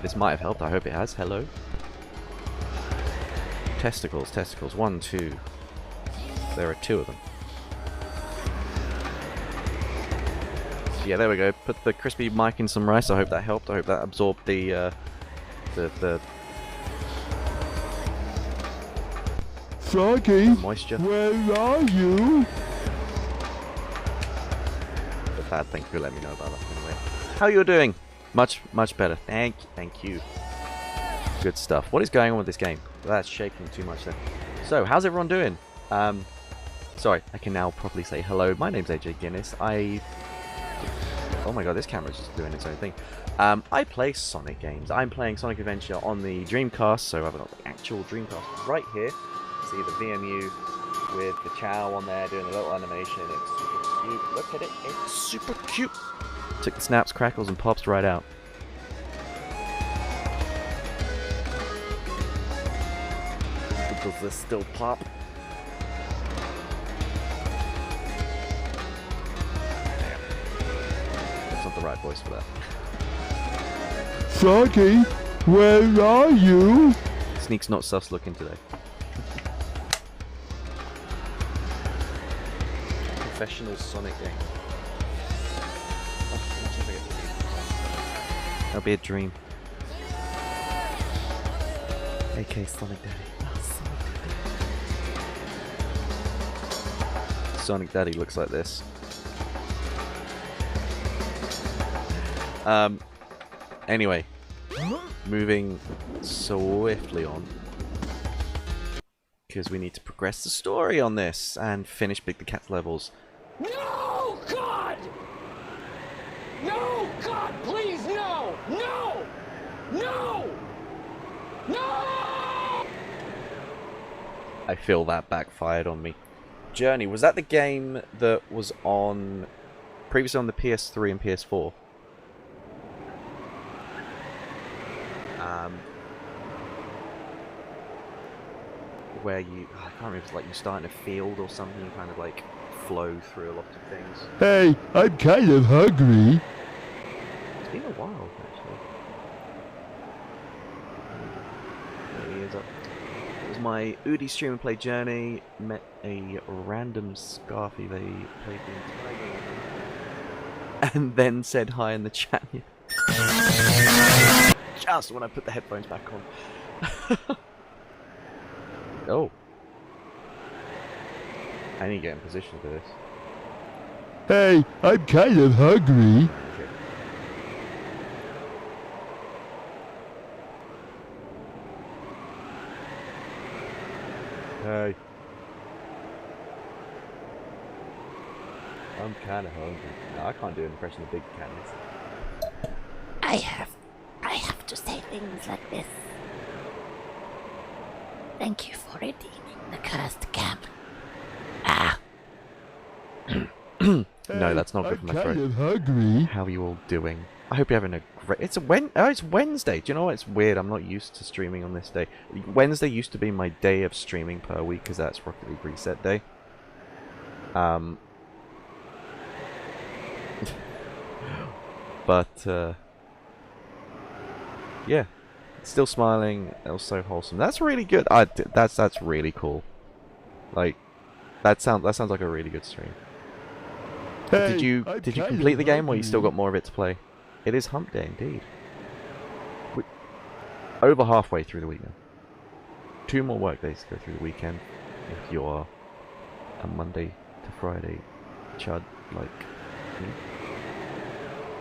S1: This might have helped. I hope it has. Hello. Testicles, testicles. 1, 2. There are 2 of them. Yeah, there we go. Put the crispy mic in some rice. I hope that helped. I hope that absorbed the
S11: Froggy,
S1: moisture.
S11: Where are you?
S1: The bad thing could let me know about that anyway. How you doing? Much better. Thank you. Good stuff. What is going on with this game? That's shaking too much then. So, how's everyone doing? Sorry, I can now properly say hello. My name's AJ Guinness. Oh my god, this camera's just doing its own thing. I play Sonic games. I'm playing Sonic Adventure on the Dreamcast, so I've got the actual Dreamcast right here. See the VMU with the Chow on there doing a little animation. It's super cute. Look at it. It's super cute. Took the snaps, crackles, and pops right out. Does this still pop? Damn. That's not the right voice for that.
S11: Froggy, where are you?
S1: Sneak's not sus looking today. Professional Sonic game. That'll be a dream. AK Sonic Daddy. Oh, Sonic Daddy looks like this. Anyway, moving swiftly on, because we need to progress the story on this and finish Big the Cat levels.
S2: No, God! No, God, please, no! No! No! No!
S1: I feel that backfired on me. Journey, was that the game that was on previously on the PS3 and PS4? Where you, I can't remember if it's like you start in a field or something, you kind of like flow through a lot of things.
S11: Hey, I'm kind of hungry.
S1: It's been a while, actually. There he is up. It was my Udi stream and play Journey, met a random Scarfy, they played the entire game, and then said hi in the chat. Just when I put the headphones back on. Oh. I need to get in position for this.
S11: Hey, I'm kind of hungry.
S1: Hey. I'm kind of hungry. No, I can't do an impression of Big Cat.
S9: I have to say things like this. Thank you for redeeming the cursed camp. Ah.
S1: No, that's not good for my throat.
S11: Kind of hungry.
S1: How are you all doing? I hope you're having a great... It's Wednesday. Do you know what? It's weird. I'm not used to streaming on this day. Wednesday used to be my day of streaming per week because that's Rocket League Reset Day. But, yeah. Still smiling. Also wholesome. That's really good. That's really cool. Like, that sounds like a really good stream.
S11: Hey,
S1: did you complete the game, or you still got more of it to play? It is Hump Day, indeed. We're over halfway through the week now. 2 more work days to go through the weekend. If you're a Monday to Friday chud like me.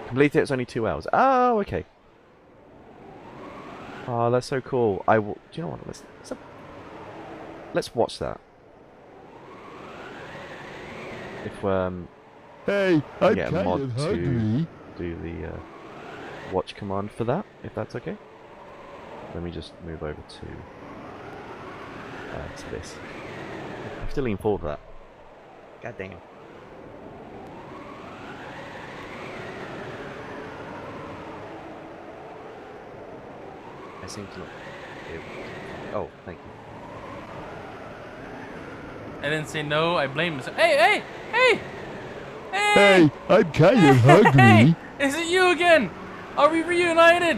S1: Complete it. It's only 2 hours. Oh, okay. Oh, that's so cool. I will. Do you know what? Let's watch that. If
S11: Hey, I'm
S1: get a
S11: kind
S1: mod
S11: of
S1: to
S11: hungry.
S1: do the watch command for that, if that's okay. Let me just move over to this. I have to lean forward for that. God damn. I seem to not be able to... Oh, thank you.
S15: I didn't say no, I blame myself. Hey!
S11: Hey, I'm kind of hungry.
S15: Hey! Is it you again? Are we reunited?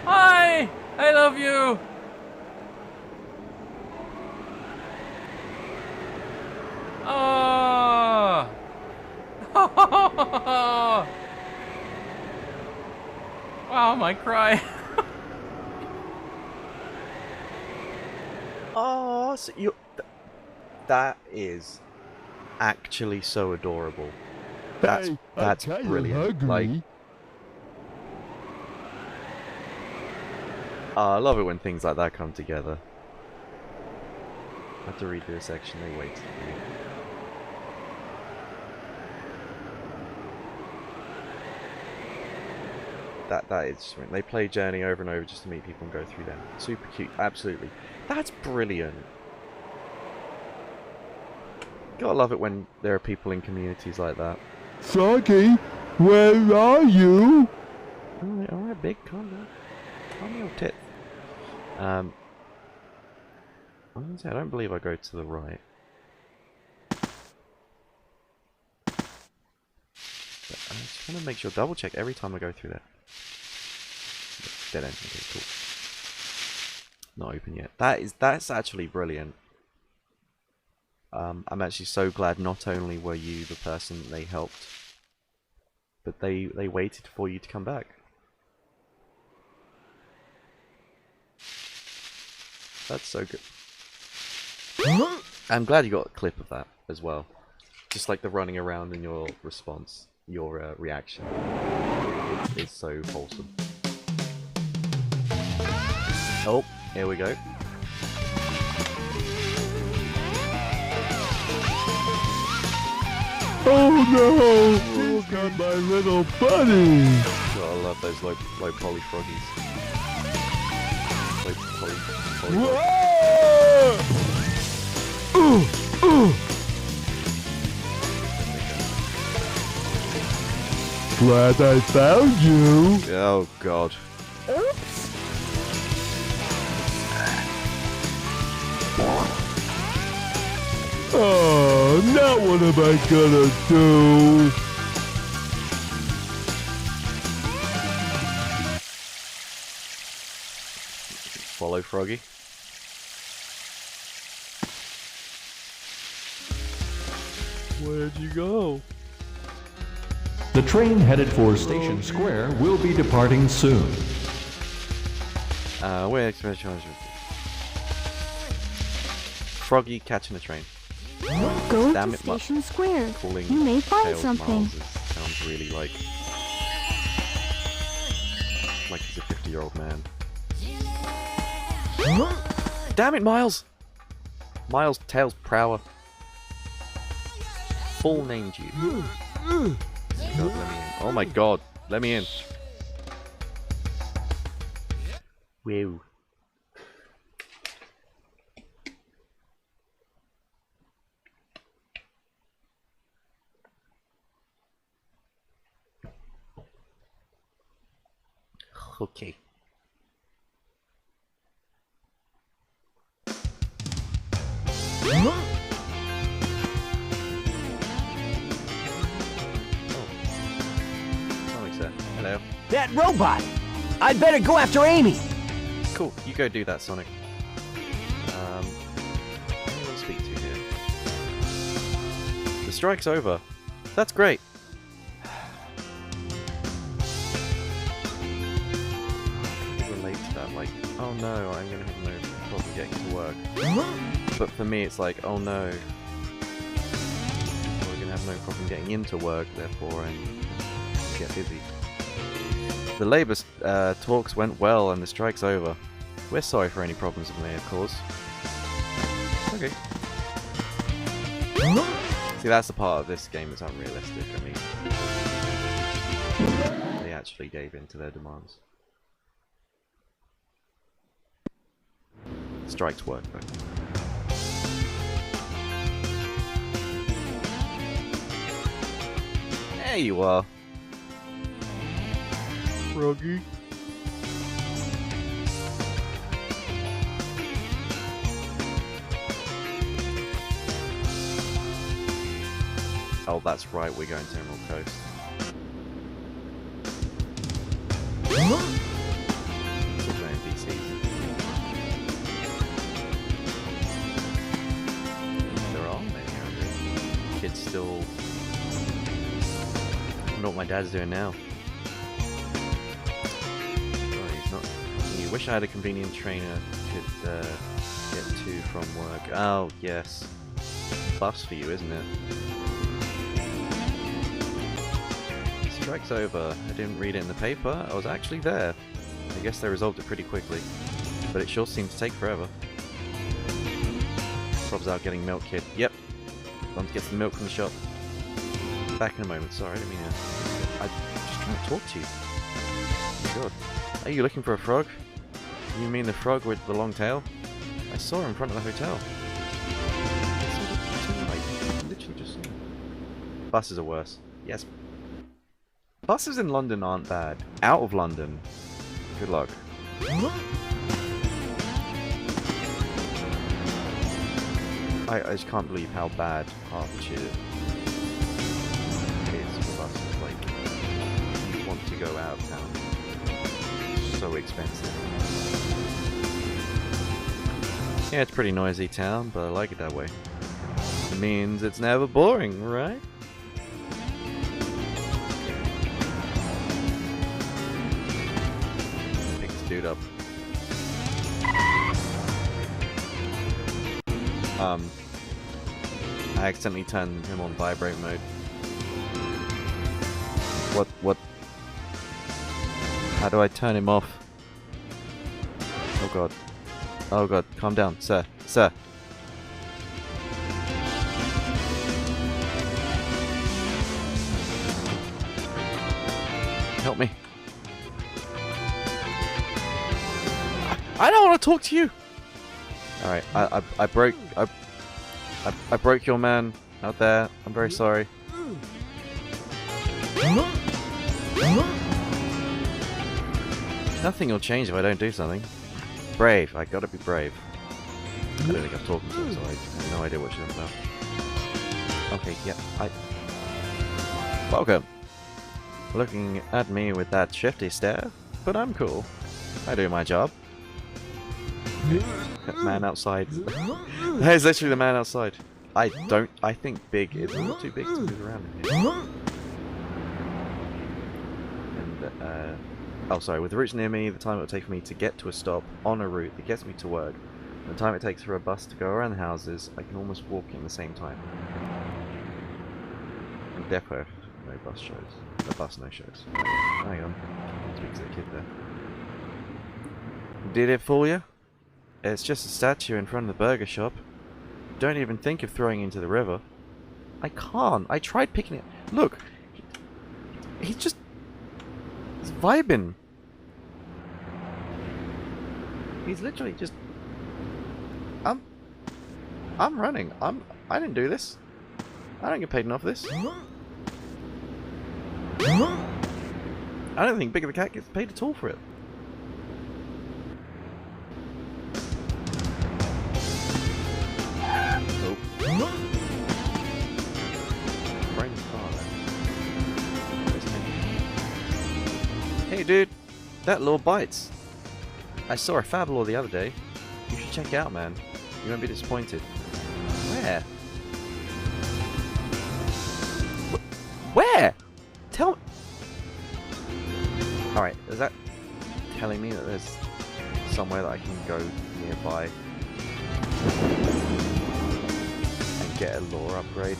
S15: Hi! I love you! Oh! Wow, my cry.
S1: Oh, so you... that is actually so adorable. That's brilliant. Like, oh, I love it when things like that come together. I have to read through a section. They waited for you. That is. They play Journey over and over just to meet people and go through them. Super cute. Absolutely. That's brilliant. Gotta love it when there are people in communities like that.
S11: Froggy, where are you?
S1: Alright, big, calm down. Calm your tits. I don't believe I go to the right. But I just want to make sure, double check every time I go through that. Dead end. Okay, cool. Not open yet. That's actually brilliant. I'm actually so glad not only were you the person they helped, but they waited for you to come back. That's so good. I'm glad you got a clip of that as well. Just like the running around and your response, your reaction. It's so wholesome. Oh, here we go.
S11: Oh no! He's got my little buddy!
S1: God, I love those low poly froggies. Low poly
S11: Glad I found you!
S1: Oh god.
S9: Oops.
S11: Oh, now what am I gonna do?
S1: Follow Froggy.
S11: Where'd you go?
S13: The train headed for Station Square will be departing soon.
S1: Froggy catching a train.
S10: Go
S1: Damn
S10: to
S1: it,
S10: Station Square.
S1: calling
S10: You may find
S1: Tails
S10: something.
S1: Miles sounds really like he's a 50-year-old man. Damn it, Miles! Miles Tails Prower. Full named you. God, let me in. Oh my god, let me in. Wow. Okay. Hello.
S8: That robot! I'd better go after Amy!
S1: Cool, you go do that, Sonic. Who do you want to speak to here? The strike's over. That's great. I can relate to that, like, oh no, I'm gonna have no problem getting to work. But for me, it's like, oh no, we're gonna have no problem getting into work, therefore I'm gonna get busy. The Labour talks went well and the strike's over. We're sorry for any problems it may have caused. Okay. See, that's the part of this game that's unrealistic. I mean, they actually gave in to their demands. Strikes work, though. There you are. Froggy. Oh, that's right, we're going to Emerald Coast. Still going DCs. There are many, aren't there? Kids still... I wonder what my dad's doing now. Wish I had a convenient trainer could get to from work. Oh, yes. Buffs for you, isn't it? Strike's over. I didn't read it in the paper. I was actually there. I guess they resolved it pretty quickly. But it sure seemed to take forever. Rob's out getting milk, kid. Yep. Gone to get some milk from the shop. Back in a moment. Sorry, I didn't mean to... I'm just trying to talk to you. Oh my god. Are you looking for a frog? You mean the frog with the long tail? I saw her in front of the hotel. I literally just saw her. Buses are worse. Yes. Buses in London aren't bad. Out of London. Good luck. I just can't believe how bad Hertfordshire is for buses. Like, you want to go out of town. So expensive. Yeah, it's a pretty noisy town, but I like it that way. It means it's never boring, right? Pick this dude up. I accidentally turned him on vibrate mode. What? How do I turn him off? Oh god. Oh god, calm down, sir. Sir. Help me. I don't want to talk to you! Alright, I broke your man out there. I'm very sorry. Nothing will change if I don't do something. Brave. I gotta be brave. I don't think I'm talking to her, so I have no idea what she's about. Okay, yeah, Welcome. Looking at me with that shifty stare, but I'm cool. I do my job. That man outside. That is literally the man outside. I think big is a little too big to move around in here. And, oh sorry, with the routes near me, the time it will take for me to get to a stop on a route that gets me to work The time it takes for a bus to go around the houses, I can almost walk in the same time. And depot, no bus shows. The bus no shows. Hang on. Speak to the kid there. Did it fool you? It's just a statue in front of the burger shop. Don't even think of throwing it into the river. I can't. I tried picking it. Look. He's just... He's vibing. He's literally just... I'm running. I didn't do this. I don't get paid enough for this. I don't think Big of the Cat gets paid at all for it. Hey dude, that lure bites. I saw a fab lure the other day. You should check it out, man. You won't be disappointed. Where? Where? Tell... Alright, is that telling me that there's somewhere that I can go nearby and get a lure upgrade?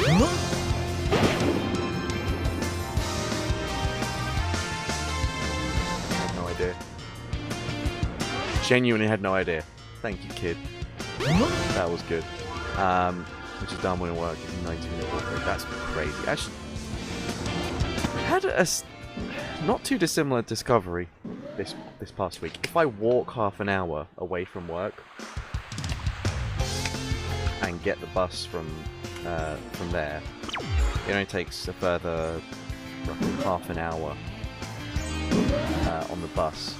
S1: I have no idea. Genuinely had no idea. Thank you, kid. That was good. Which is done when it works. 90-minute walk. That's crazy. Actually, had a not too dissimilar discovery this past week. If I walk half an hour away from work and get the bus from there, it only takes a further roughly half an hour on the bus.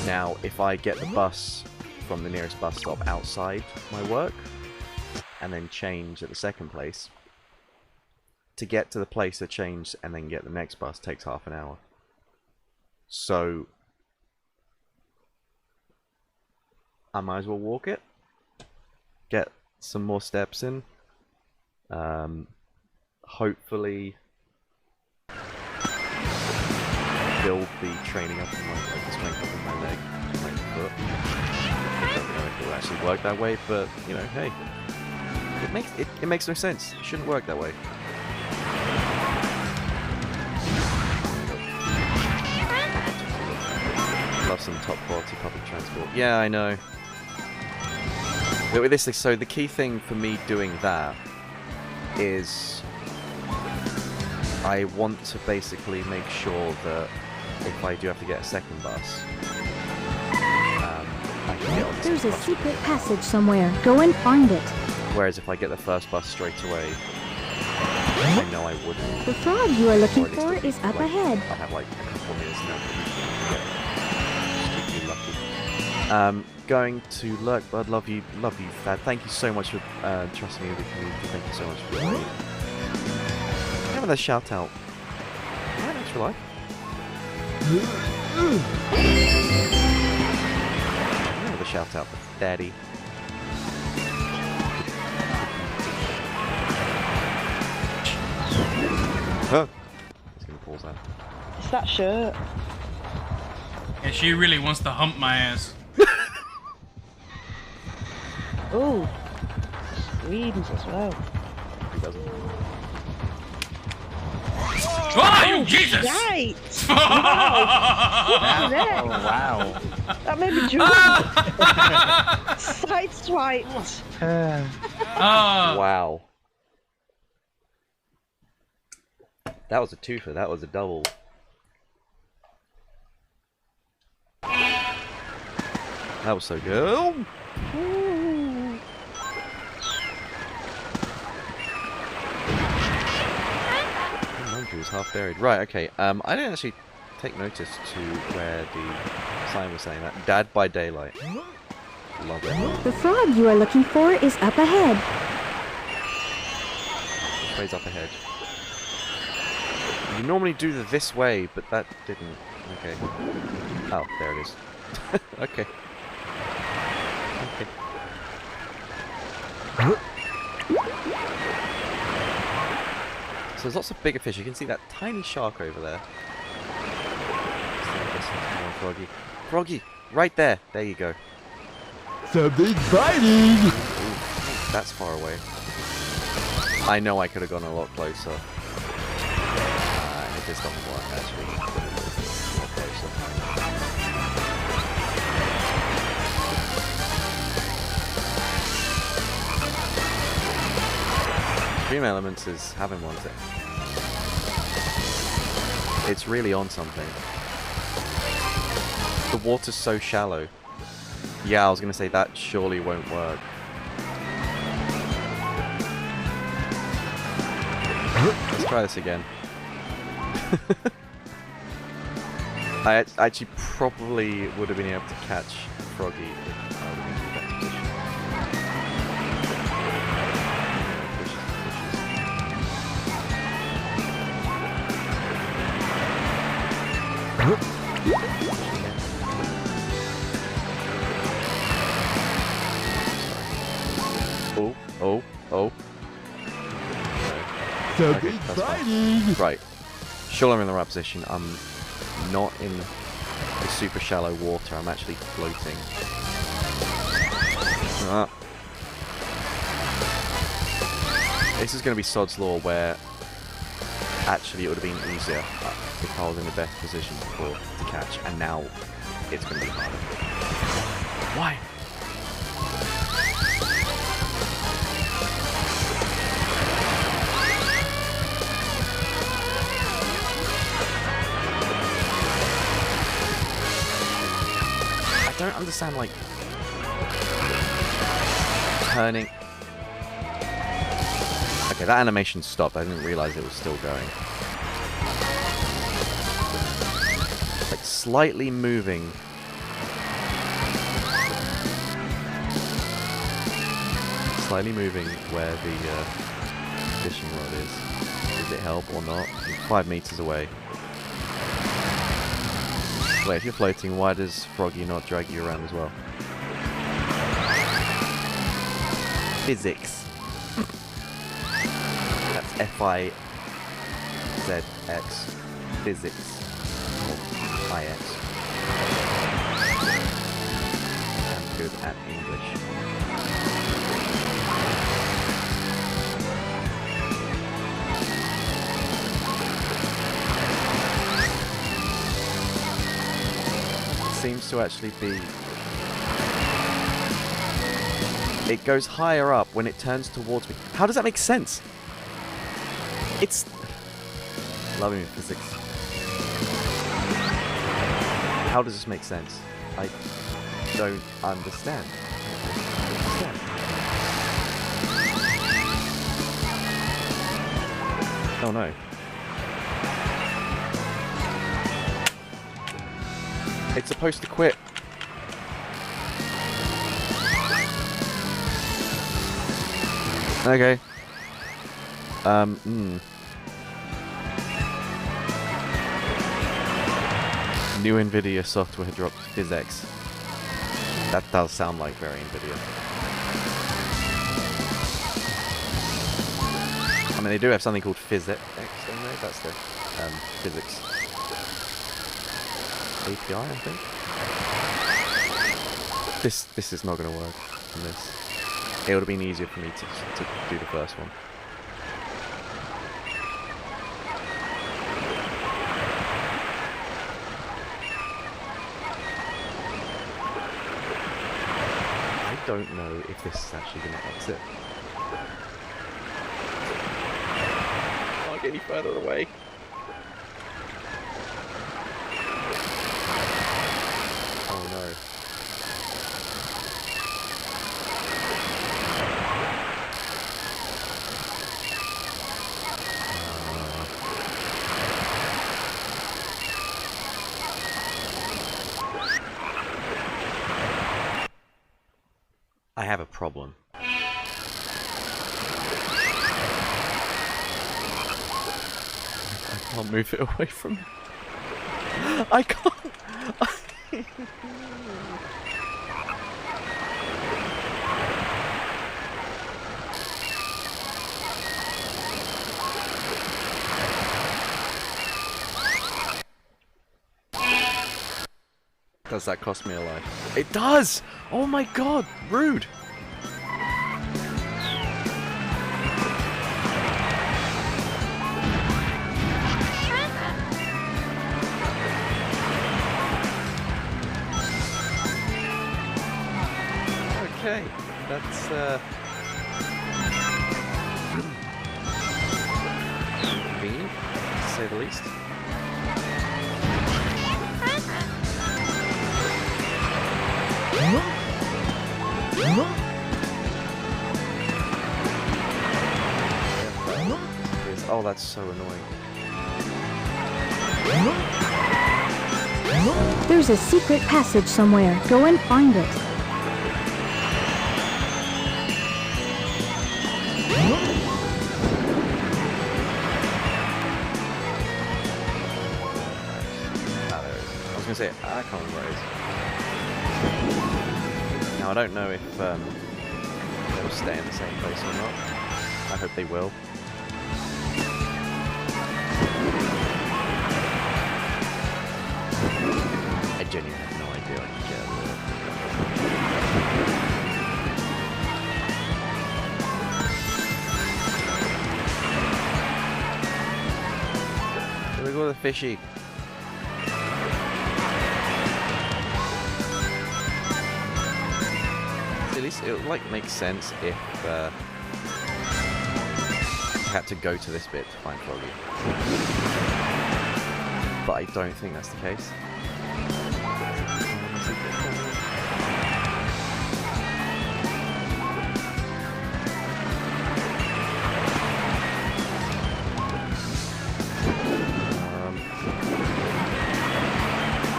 S1: Now, if I get the bus from the nearest bus stop outside my work and then change at the second place, to get to the place to change and then get the next bus takes half an hour. So I might as well walk it, get some more steps in, hopefully build the training up in the strength up in my leg, my foot. I don't know if it will actually work that way, but you know, hey, it makes no sense. It shouldn't work that way. Love some top quality public transport. Yeah, I know. But with this, so the key thing for me doing that is I want to basically make sure that if I do have to get a second bus, I can get on this
S10: There's a
S1: bus.
S10: secret passage somewhere. Go and find it.
S1: Whereas if I get the first bus straight away, I know I wouldn't.
S10: The frog you are looking
S1: Or at least
S10: for
S1: it'll be,
S10: is up
S1: like,
S10: ahead.
S1: I'll have like a couple of minutes now to get lucky. Going to Lurk Bud, love you, Thad. Thank you so much for trusting me with the community. Thank you so much for your aid. Have a shout out. Alright, thanks for life. Have a shout out for Daddy. Huh. Just gonna pause that.
S16: It's that shirt.
S3: Yeah, she really wants to hump my ass.
S16: Oh, screams as well.
S1: He doesn't.
S3: Oh, you Jesus!
S16: Right!
S3: Wow.
S16: Wow.
S14: Wow.
S16: That made me jump. Sideswiped.
S1: Wow. That was a twofer, that was a double. That was so good. Laundry was half buried. Right, okay. I didn't actually take notice to where the sign was saying that. Dad by Daylight. Love it.
S10: The frog you are looking for is up ahead.
S1: Which way's up ahead? You normally do the this way, but that didn't. Okay. Oh, there it is. Okay. Okay. So there's lots of bigger fish. You can see that tiny shark over there. Come on, Froggy. Froggy, right there. There you go.
S11: Something's biting!
S1: Ooh, that's far away. I know I could have gone a lot closer. It just doesn't work, actually. A lot closer. Dream Elements is having one thing. It's really on something. The water's so shallow. Yeah, I was gonna say that surely won't work. Let's try this again. I actually probably would have been able to catch Froggy if I would have been in a better position. Oh. Okay, that's fine. Right. Sure, I'm in the right position. I'm not in the super shallow water. I'm actually floating. This is going to be Sod's Law, where actually it would have been easier if I was in a better position before to catch, and now it's going to be harder. Why? I don't understand, like, turning. Okay, that animation stopped. I didn't realize it was still going. Like, slightly moving. Slightly moving where the fishing rod is. Does it help or not? I'm 5 meters away. Wait, if you're floating, why does Froggy not drag you around as well? Physics. That's F-I-Z-X. Physics. Or I-X. I'm good at English. Seems to actually be... It goes higher up when it turns towards me. How does that make sense? It's... Loving physics. How does this make sense? I don't understand. Oh no. It's supposed to quit. Okay. New NVIDIA software dropped PhysX. That does sound like very NVIDIA. I mean, they do have something called PhysX, don't they? That's the physics API, I think. This is not going to work on this. It would have been easier for me to do the first one. I don't know if this is actually going to exit. Can't get any further away. Oh no. I have a problem. I can't move it away from me. I can't. Does that cost me a life? It does! Oh my god! Rude! Okay, that's convenient, to say the least. Oh, that's so annoying.
S10: There's a secret passage somewhere. Go and find it.
S1: I was gonna say, I can't remember what it is. Now, I don't know if they'll stay in the same place or not. I hope they will. I genuinely have no idea. I can get Here we go, the fishy. At least it would like make sense if you had to go to this bit to find Froggy. But I don't think that's the case.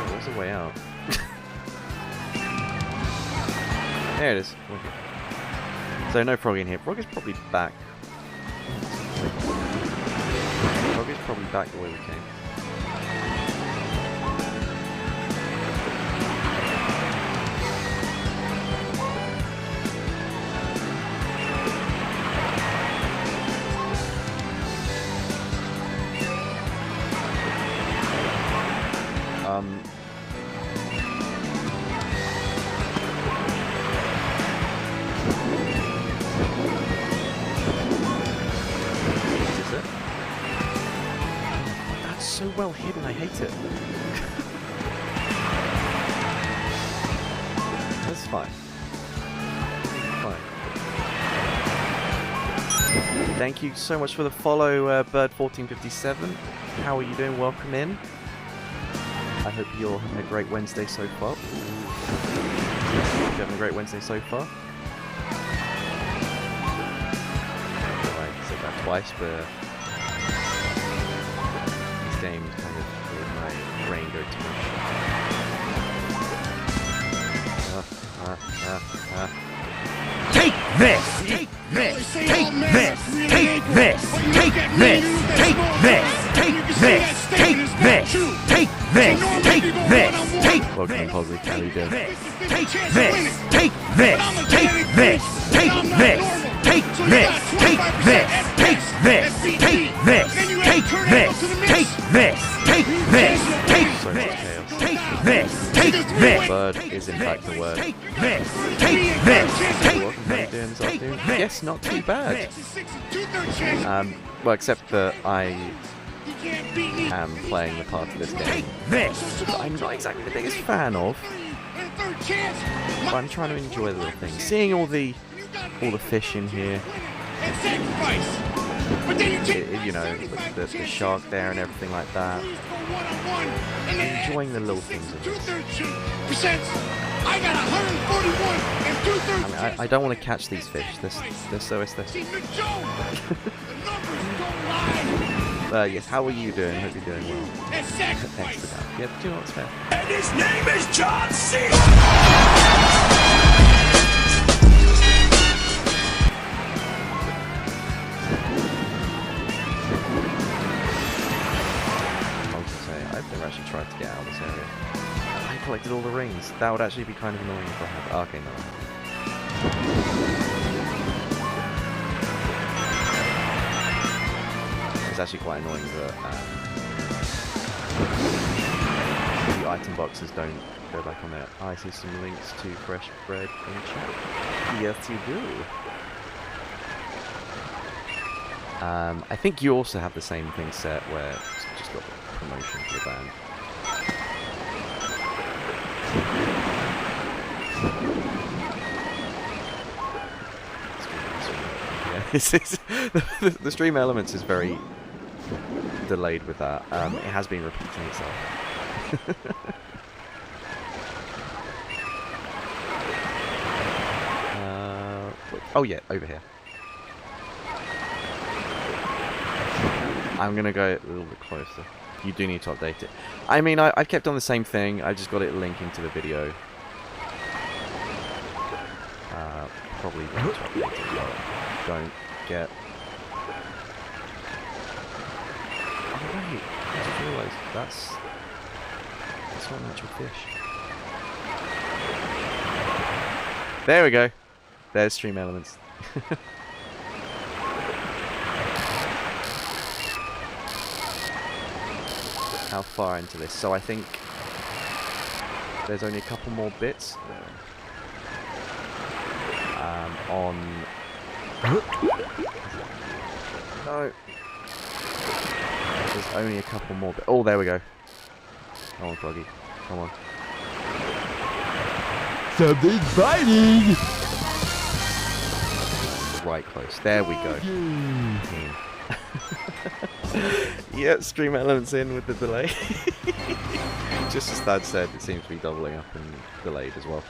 S1: Where's the way out? There it is. So no Froggy in here. Froggy's probably back. Froggy's probably back the way we came. So well hidden, I hate it. That's fine. Thank you so much for the follow, Bird1457. How are you doing? Welcome in. I hope you're having a great Wednesday so far. You're having a great Wednesday so far. I said that twice, but game kind of made my brain go too much.
S8: Take this! Take this! Take this! Take this! Take this! Take this! Take this! Take this! Take this! Take this! Take
S1: Welcome in, Posley. How are you doing?
S8: this! Take this! Take this! Take this! Take this! Take this! Take this! Take this! Take this! Take this! Take this! Take this! Take this! Take this! Take this!
S1: Bird is in fact the word.
S8: Take this! Take this!
S1: Welcome, how are you doing this afternoon? Yes, not too bad. Well, except that I am playing the part of this game that I'm not exactly the biggest fan of, but I'm trying to enjoy the little things. Seeing all the fish in here, you know, the shark there and everything like that. Enjoying the little things of this.
S2: I got 141 and 2/3.
S1: I mean, I don't want to catch these fish. They're so aesthetic. Yes, how are you doing? Hope you're doing well. Excellent. Yeah, do you know what's fair?
S8: And his name is John C.
S1: I've never actually tried to get out of this area. I collected all the rings. That would actually be kind of annoying if I had. Oh, okay, no. It's actually quite annoying that the item boxes don't go back on there. I see some links to fresh bread in chat. Yes, you do. I think you also have the same thing set where it's just got the promotion for the band. Yeah, this is the stream elements is very delayed with that. It has been repeating itself. Oh yeah, over here. I'm gonna go a little bit closer. You do need to update it. I mean, I've kept on the same thing. I just got it linking to the video. Probably need to update it as well. Don't get... Oh wait, I just realised that's not an actual fish. There we go. There's stream elements. How far into this? So I think there's only a couple more bits on... No. There's only a couple more bits. Oh, there we go. Come on, Froggy. Come on.
S11: Something's biting!
S1: Right close. There we go. Yeah, stream elements in with the delay. Just as Thad said, it seems to be doubling up and delayed as well.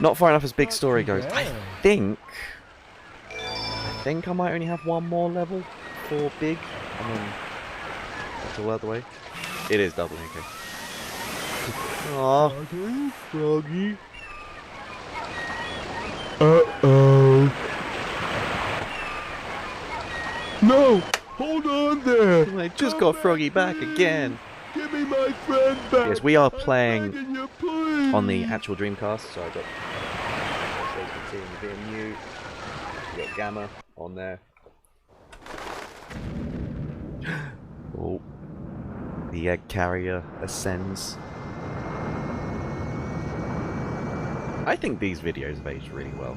S1: Not far enough as big story goes. I think I might only have one more level for big, and then that's all out the way. It is doubling, okay. Aww.
S11: Froggy. Uh-oh. No! Hold on there!
S1: I just got Froggy back again.
S11: Give me my friend back!
S1: Yes, we are playing on the actual Dreamcast, so I got, so you can see in the VMU, we got Gamma on there. Oh, the egg carrier ascends. I think these videos have aged really well.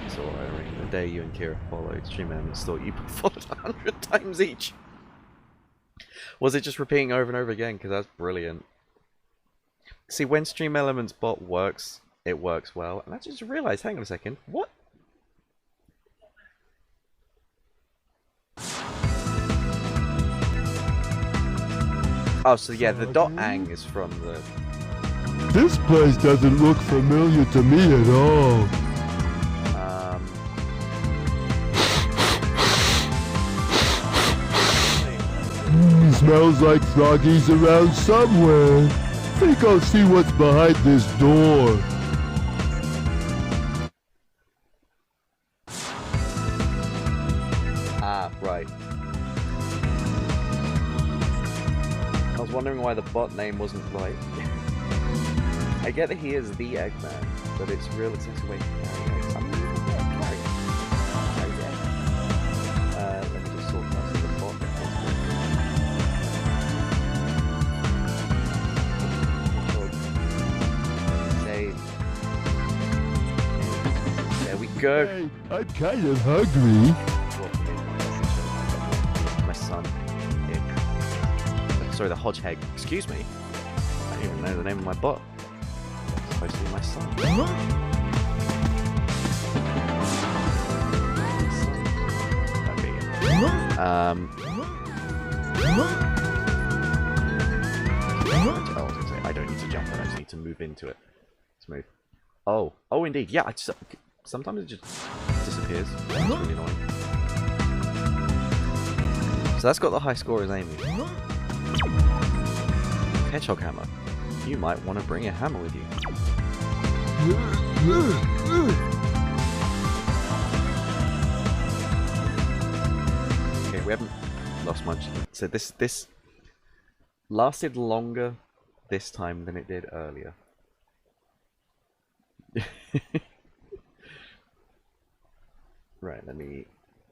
S1: So the day you and Kira followed, stream elements thought you followed 100 times each. Was it just repeating over and over again? Because that's brilliant. See, when Stream Elements bot works, it works well. And I just realized, hang on a second, what? Oh, so yeah, the .ang is from the...
S11: This place doesn't look familiar to me at all. Smells like Froggy's around somewhere. Think I'll see what's behind this door.
S1: Ah, right. I was wondering why the bot name wasn't right. I get that he is the Eggman, but it's real excessive way to carry eggs. I mean, carry eggs. Let me just sort out the bot. There we go.
S11: Hey, I'm kind of hungry.
S1: My son. Sorry, the Hodgehog. Excuse me. I don't even know the name of my bot. It's supposed to be my son. Okay, yeah. I don't need to jump on it, I just need to move into it. Smooth. Oh, indeed, yeah, sometimes it just disappears. It's really annoying. So that's got the high score as Amy. Hedgehog hammer. You might want to bring a hammer with you. Okay, we haven't lost much. So this lasted longer this time than it did earlier. Right, let me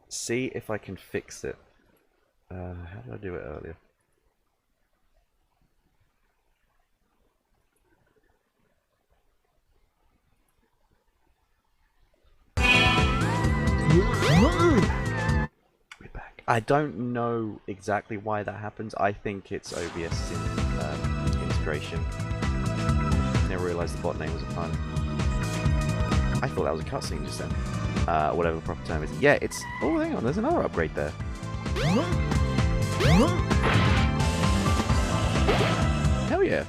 S1: see if I can fix it. How did I do it earlier? We're back. I don't know exactly why that happens. I think it's OBS integration. Never realised the bot name was a pun. I thought that was a cutscene just then. Whatever the proper term is. Yeah, it's... Oh, hang on, there's another upgrade there. Hell yeah.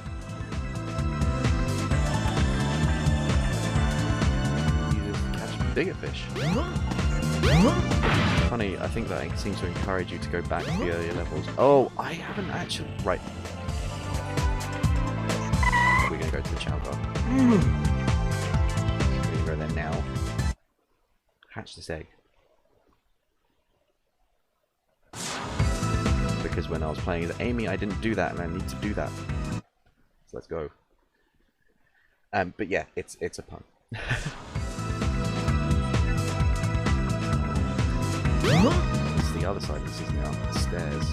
S1: Catch bigger fish. Funny, I think that seems to encourage you to go back to the earlier levels. Oh, I haven't actually... Right. We're going to go to the chow garden. We're going to go there now. Hatch this egg. Because when I was playing as Amy, I didn't do that, and I need to do that. So let's go. But yeah, it's a pun. It's the other side. This is now the stairs.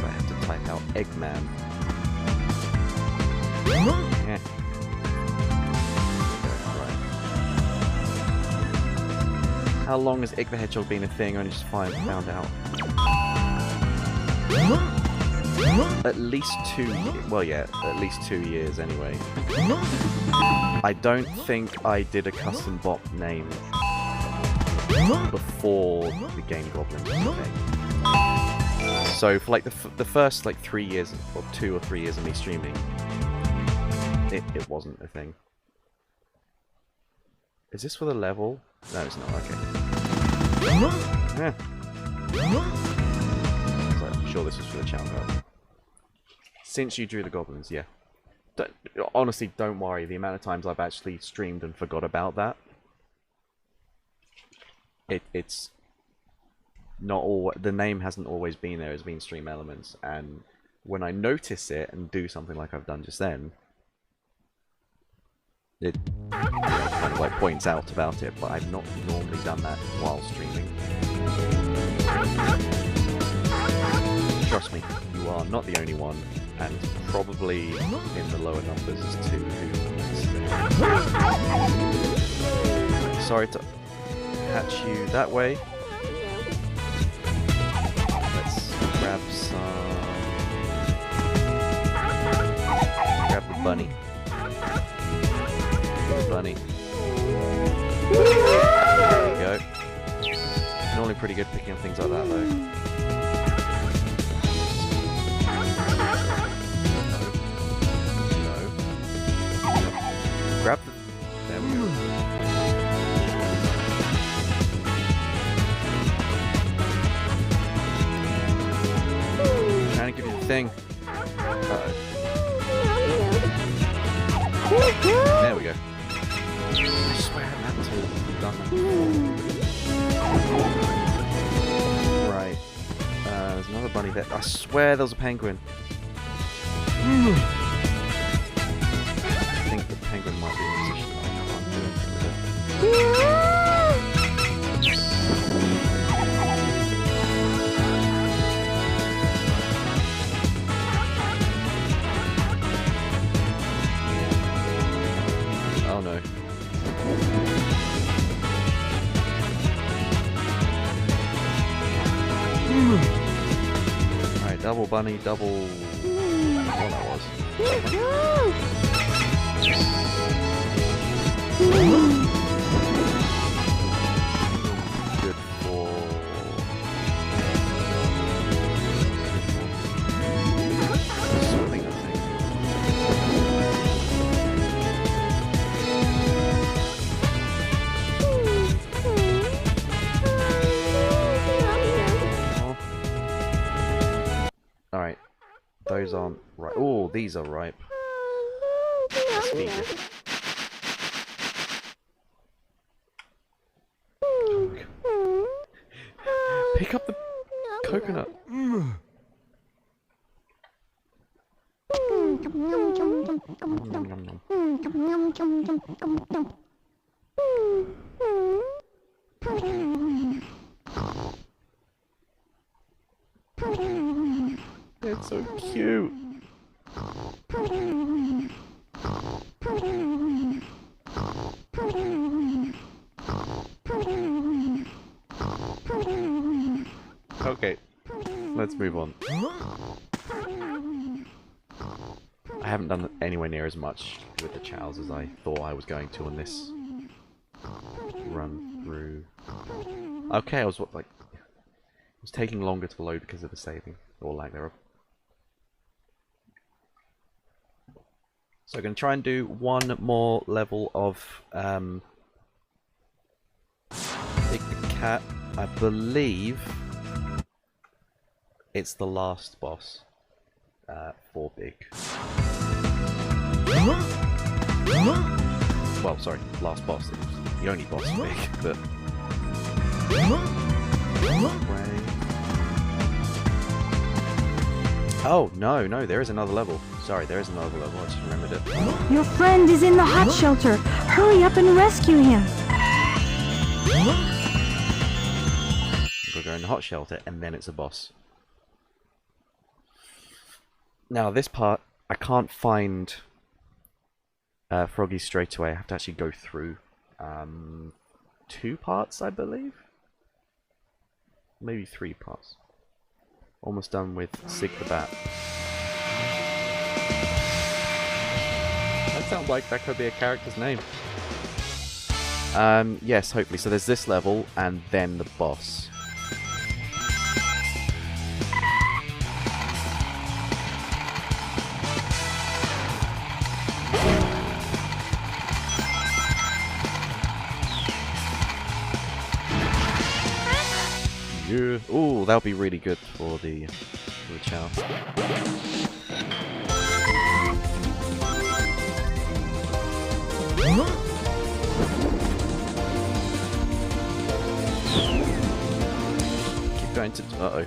S1: I have to type out Eggman. Yeah. How long has Egg the Hedgehog been a thing? I only just found out. At least 2 years. Well, yeah, at least 2 years anyway. I don't think I did a custom bot name before the Game Goblin was a thing. So for like the first like 3 years, or 2 or 3 years of me streaming, it wasn't a thing. Is this for the level? No, it's not. Okay. Yeah. So I'm sure this was for the channel. Since you drew the goblins, yeah. Honestly, don't worry. The amount of times I've actually streamed and forgot about that. It's not all. The name hasn't always been there as being stream elements, and when I notice it and do something like I've done just then, it kind of like points out about it, but I've not normally done that while streaming. Trust me, you are not the only one, and probably in the lower numbers as to who. Sorry to catch you that way. Let's grab some. Grab the bunny. Bunny. There you go. Normally pretty good picking up things like that though. No. Grab the... There we go. Trying to give you the thing. There we go. I swear I haven't done that. Right. There's another bunny there. I swear there was a penguin. I think the penguin might be in a position that I can't do anything with it. Oh no. Alright, double bunny, double... what that was. Good for... swimming, I think. Alright, those aren't right. Oh, these are ripe. Let's feed you. Pick up the coconut. It's so cute. Let's move on. I haven't done anywhere near as much with the chows as I thought I was going to on this run through. Okay, I was it was taking longer to load because of the saving or lack thereof. So I'm going to try and do one more level of Big Cat. I believe it's the last boss for Big. Well, sorry, last boss. It was the only boss for Big, but... Oh, no, there is another level. Sorry, there is another level. I just remembered it.
S10: Your friend is in the hot shelter. Hurry up and rescue him.
S1: We'll go in the hot shelter, and then it's a boss. Now, this part, I can't find Froggy straight away. I have to actually go through 2 parts, I believe? Maybe 3 parts. Almost done with Sig the Bat. That sounds like that could be a character's name. Yes, hopefully. So there's this level, and then the boss. Yeah. Ooh, that'll be really good for the chow. Keep going to... Uh-oh.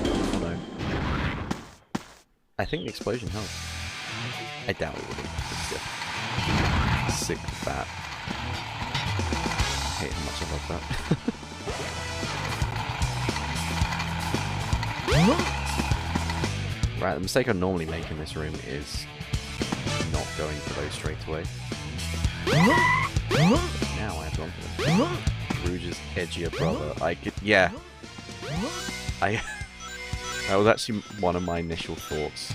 S1: Oh no. I think the explosion helped. I doubt it would have. Sick bat. I hate how much I love that. Right, the mistake I normally make in this room is not going for those straight away. Now I have gone for them. Rouge's edgier brother. I could, yeah. That was actually one of my initial thoughts.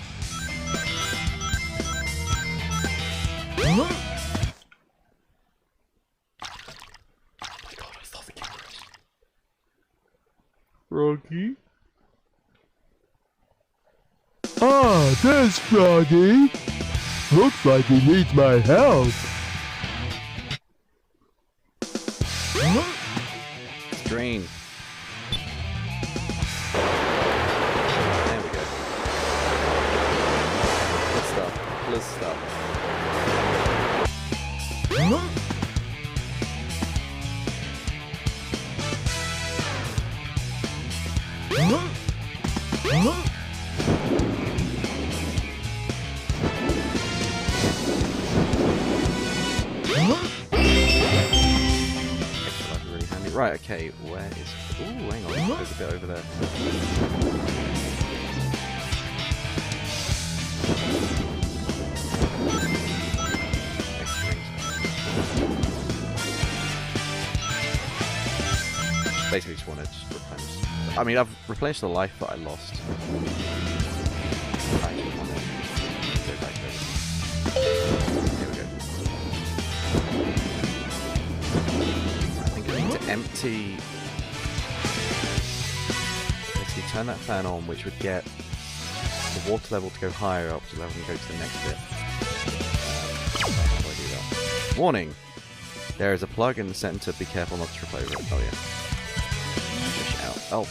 S1: Oh my god, I thought the camera was...
S11: Froggy? Ah, there's Froggy. Looks like he needs my help.
S1: It's green. There we go. Good stuff. Good stuff. Right, okay, where is... Ooh, hang on, there's a bit over there. Basically just want to replenish. I mean, I've replenished the life that I lost. I actually want to go back there. Here we go. To empty... Basically turn that fan on, which would get the water level to go higher up to the level and go to the next bit. How do I do that? Warning! There is a plug in the center, be careful not to trip over it. Oh yeah. Fish out. Oh.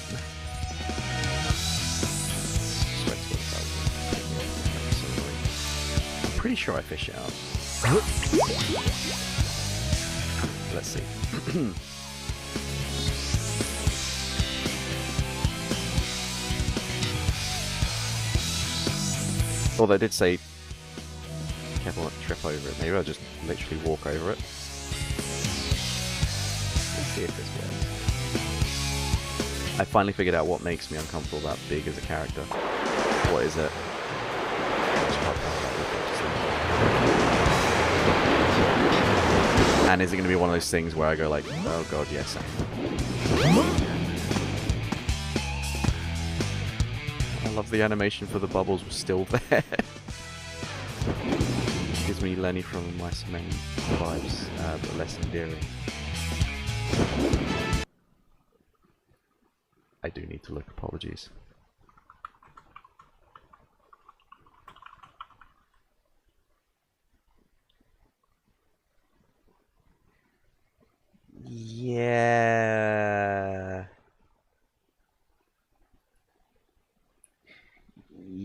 S1: I'm pretty sure I fish it out. Let's see. Although I did say, careful not to trip over it. Maybe I'll just literally walk over it. Let's see if this works. I finally figured out what makes me uncomfortable about Big as a character. What is it? And is it going to be one of those things where I go like, oh god, yes. I love the animation for the bubbles was still there. Gives me Lenny from Mice Men vibes, but less endearing. I do need to look, apologies. Yeah.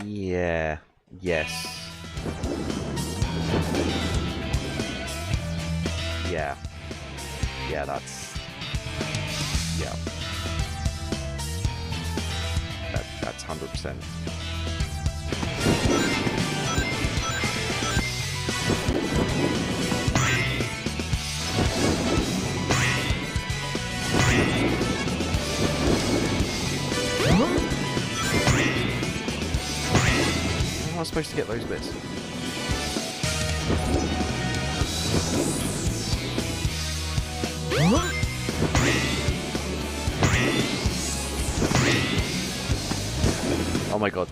S1: Yeah. Yes. Yeah. Yeah, that's... Yeah. That's 100%. How am I supposed to get those bits? Oh my god.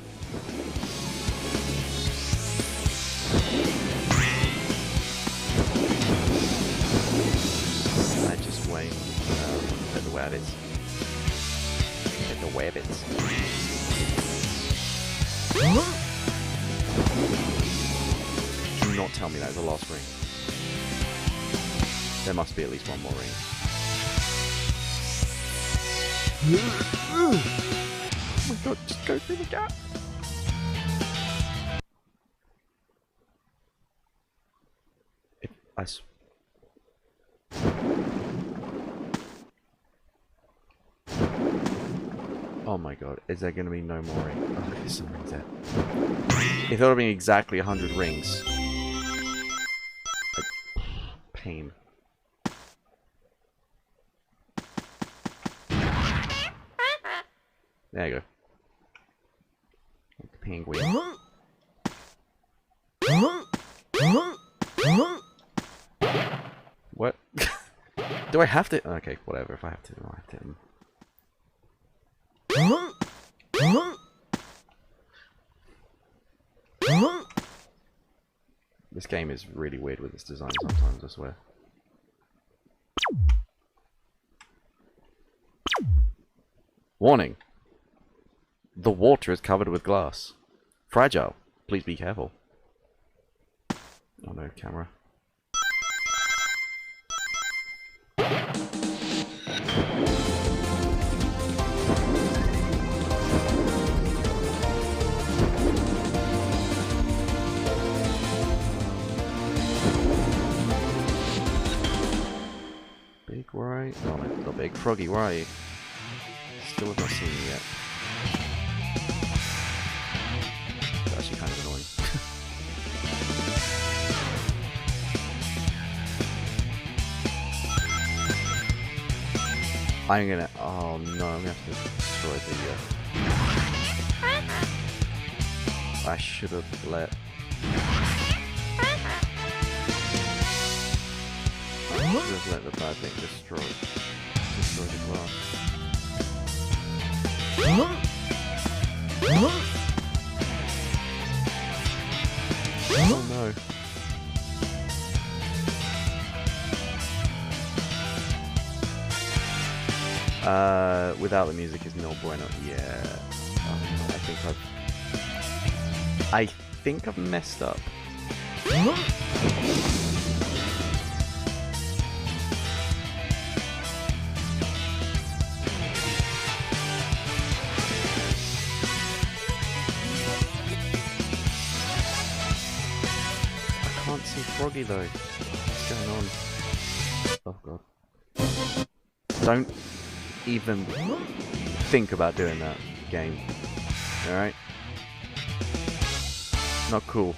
S1: I just wait. At the wabbits. At the wabbits. Do not tell me that is the last ring. There must be at least one more ring. Oh my god, just go through the gap. Oh my god, is there going to be no more rings? Oh, there's some rings there. If there would have been exactly 100 rings. Pain. There you go. Like the penguin. What? Do I have to? Okay, whatever. If I have to, I have to. This game is really weird with its design sometimes, I swear. Warning! The water is covered with glass. Fragile. Please be careful. Oh no, camera. Big, where are you? Oh no, not big. Froggy, where are you? Still have not seen you yet. It's actually kind of annoying. I'm gonna... Oh no, I'm gonna have to destroy the... I should have let... I should have let the bad thing destroy the glass. Oh no. Without the music is no bueno. Yeah. Oh, no, I think I've messed up. I can't see Froggy though. What's going on? Oh god. Don't even think about doing that, game. Alright? Not cool.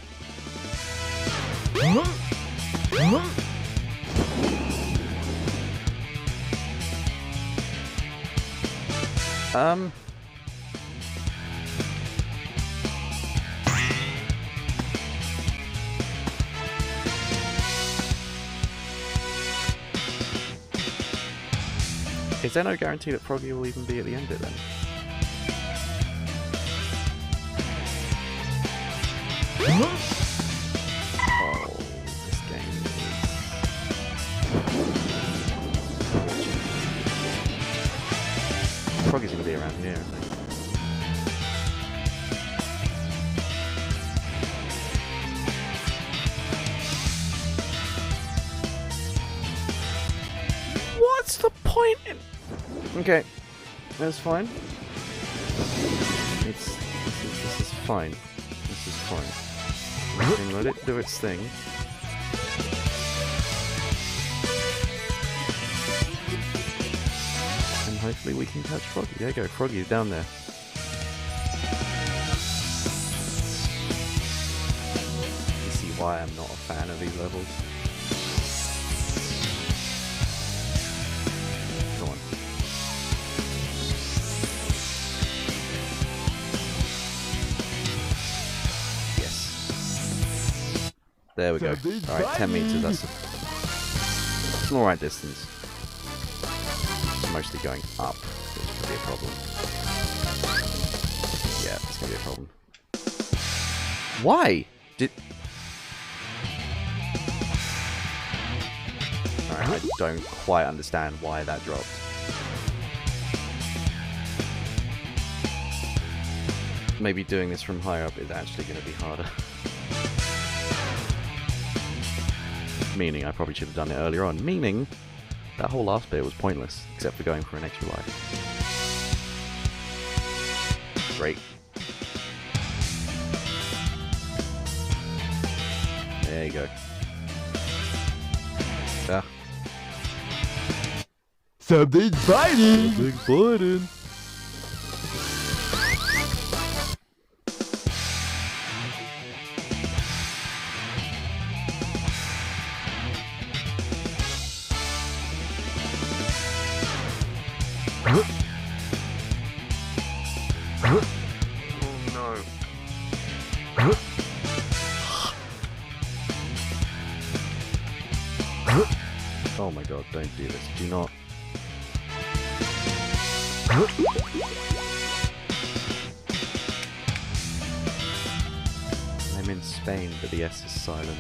S1: Is there no guarantee that Froggy will even be at the end of it then? Oh, this game is... Froggy's gonna be around here, I think. What's the point in... Okay, that's fine. This is fine. This is fine. We can let it do its thing. And hopefully we can catch Froggy. There you go, Froggy's down there. You see why I'm not a fan of these levels. Come on. Yes. There we go. Alright, 10 meters, that's an alright distance. Mostly going up, which could be a problem. Yeah, it's gonna be a problem. Why? Alright, I don't quite understand why that dropped. Maybe doing this from higher up is actually gonna be harder. Meaning I probably should have done it earlier on. Meaning that whole last bit was pointless, except for going for an extra life. Great. There you go. Ah.
S11: Something's biting! Something's biting!
S1: Oh my god, don't do this. Do not. I'm in Spain, but the S is silent.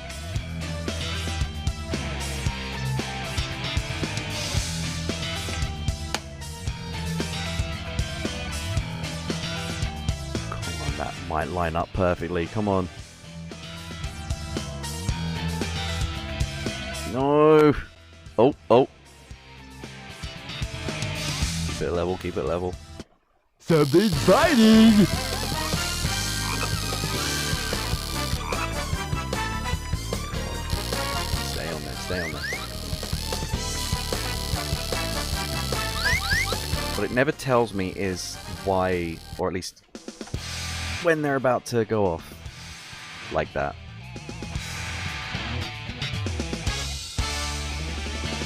S1: Come on, that might line up perfectly. Come on. No! Oh, oh. Keep it level, keep it level.
S11: Something's biting!
S1: Stay on there, stay on there. What it never tells me is why, or at least when they're about to go off like that.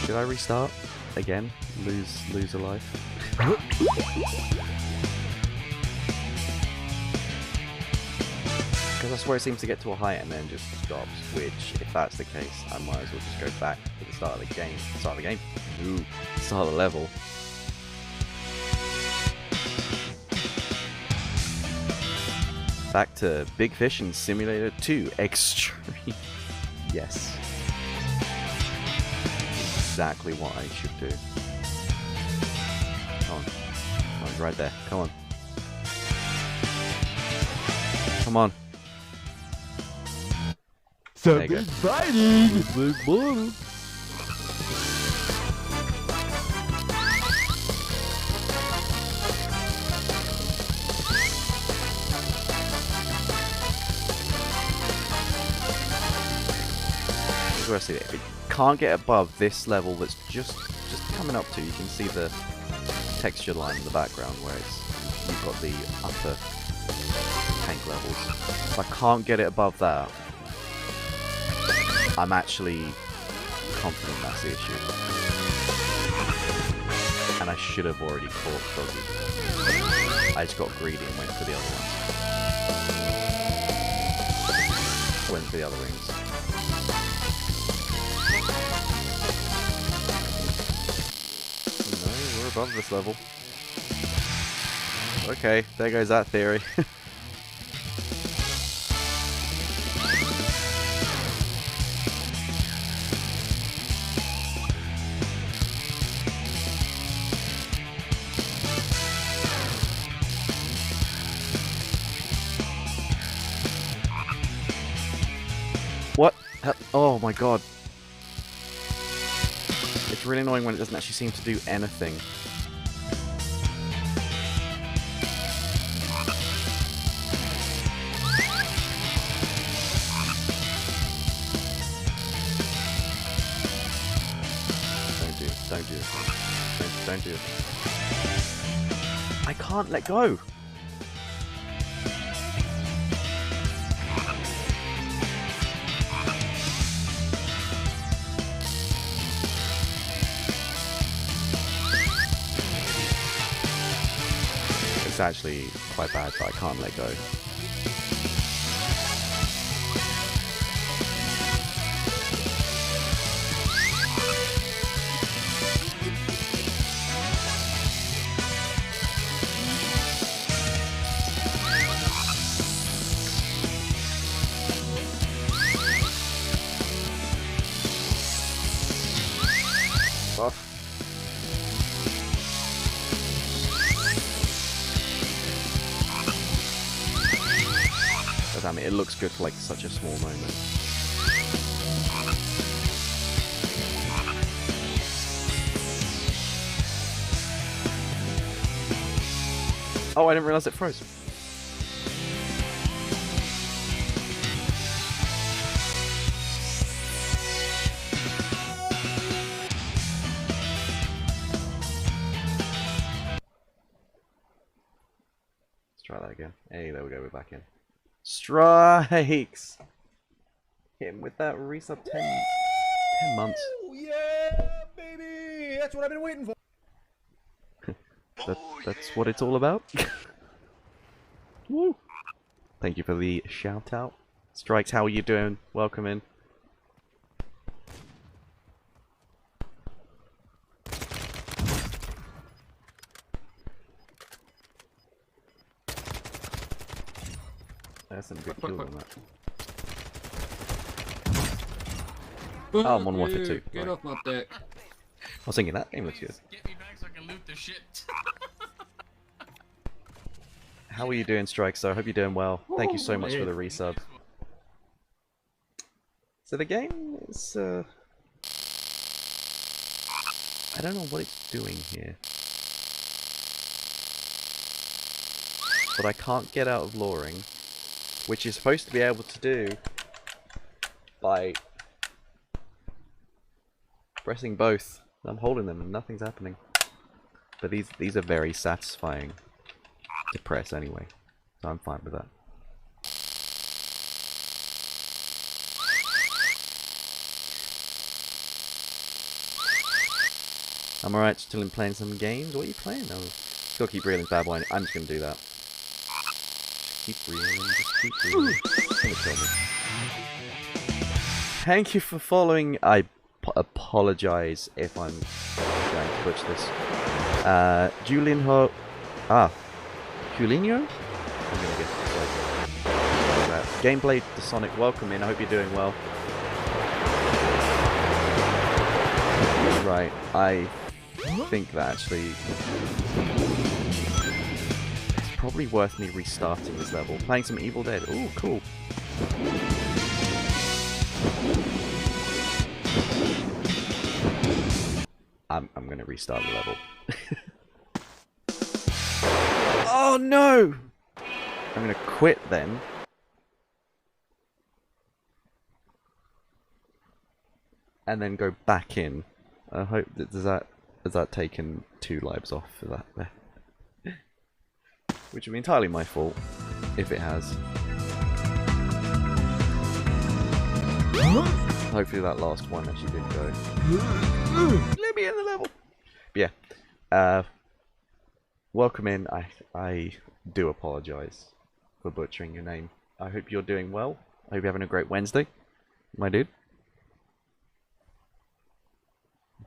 S1: Did I restart again? Lose a life? Because I swear it seems to get to a height and then just stops, which, if that's the case, I might as well just go back to the start of the game. Start of the game? Ooh, start of the level. Back to Big Fish and Simulator 2 Extreme. Yes. Exactly what I should do. Come on. Oh, he's right there. Come on. Come on.
S11: Something's biting! Something's biting!
S1: Where I see it. If it can't get above this level that's just coming up to, you can see the texture line in the background where you've got the upper tank levels. If I can't get it above that, I'm actually confident that's the issue. And I should have already caught Froggy. I just got greedy and went for the other ones. Went for the other rings. No, we're above this level. Okay, there goes that theory. Oh my god. It's really annoying when it doesn't actually seem to do anything. Don't do it. Don't do it. I can't let go. It's actually quite bad, but I can't let go. Damn it, it looks good for like such a small moment. Oh, I didn't realize it froze. Let's try that again. Hey, there we go, we're back in. Strikes! Hit him with that resub 10 months.
S8: Yeah, baby! That's what I've been waiting for.
S1: That's what it's all about. Woo! Thank you for the shout out. Strikes, how are you doing? Welcome in. There's some good kills on that. Oh, I'm on 1 for 2.
S15: Get
S1: Right.
S15: off my deck.
S1: I was thinking that game looks good.
S3: Get me back so I can loot the shit.
S1: How are you doing, Strikes? So I hope you're doing well. Thank you so much for the resub. So the game is, I don't know what it's doing here. But I can't get out of luring, which you're supposed to be able to do by pressing both. I'm holding them and nothing's happening. But these are very satisfying to press anyway, so I'm fine with that. I'm alright, still playing some games. What are you playing? Oh, still keep reeling, bad boy. I'm just gonna do that. Just keep reeling, just keep reeling. It's gonna kill me. Thank you for following. I apologize if I'm going to butcher this. Julianho. Julinho? I'm gonna get this Gameplay to Sonic, welcome in. I hope you're doing well. Right, I think that actually it's probably worth me restarting this level. Playing some Evil Dead. Ooh, cool. I'm gonna restart the level. Oh no! I'm gonna quit then. And then go back in. I hope that has that taken 2 lives off for that there. Which would be entirely my fault if it has. Hopefully that last one actually did go. Let me in the level. But yeah. Welcome in. I do apologise for butchering your name. I hope you're doing well. I hope you're having a great Wednesday, my dude.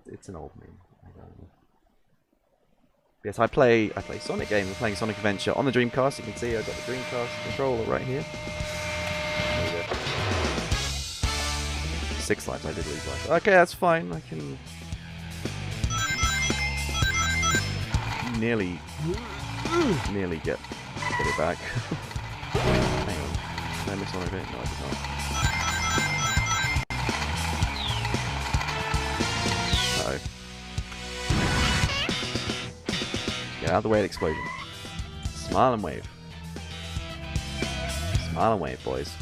S1: It's an old meme. I don't know. Yes, I play Sonic games. I'm playing Sonic Adventure on the Dreamcast. You can see I've got the Dreamcast controller right here. There we go. 6 lives. I did lose lives. Okay, that's fine. I can nearly get it back. Hang on. Did I miss one of it? No, I did not. Uh-oh. Get out of the way of the explosion. Smile and wave. Smile and wave, boys.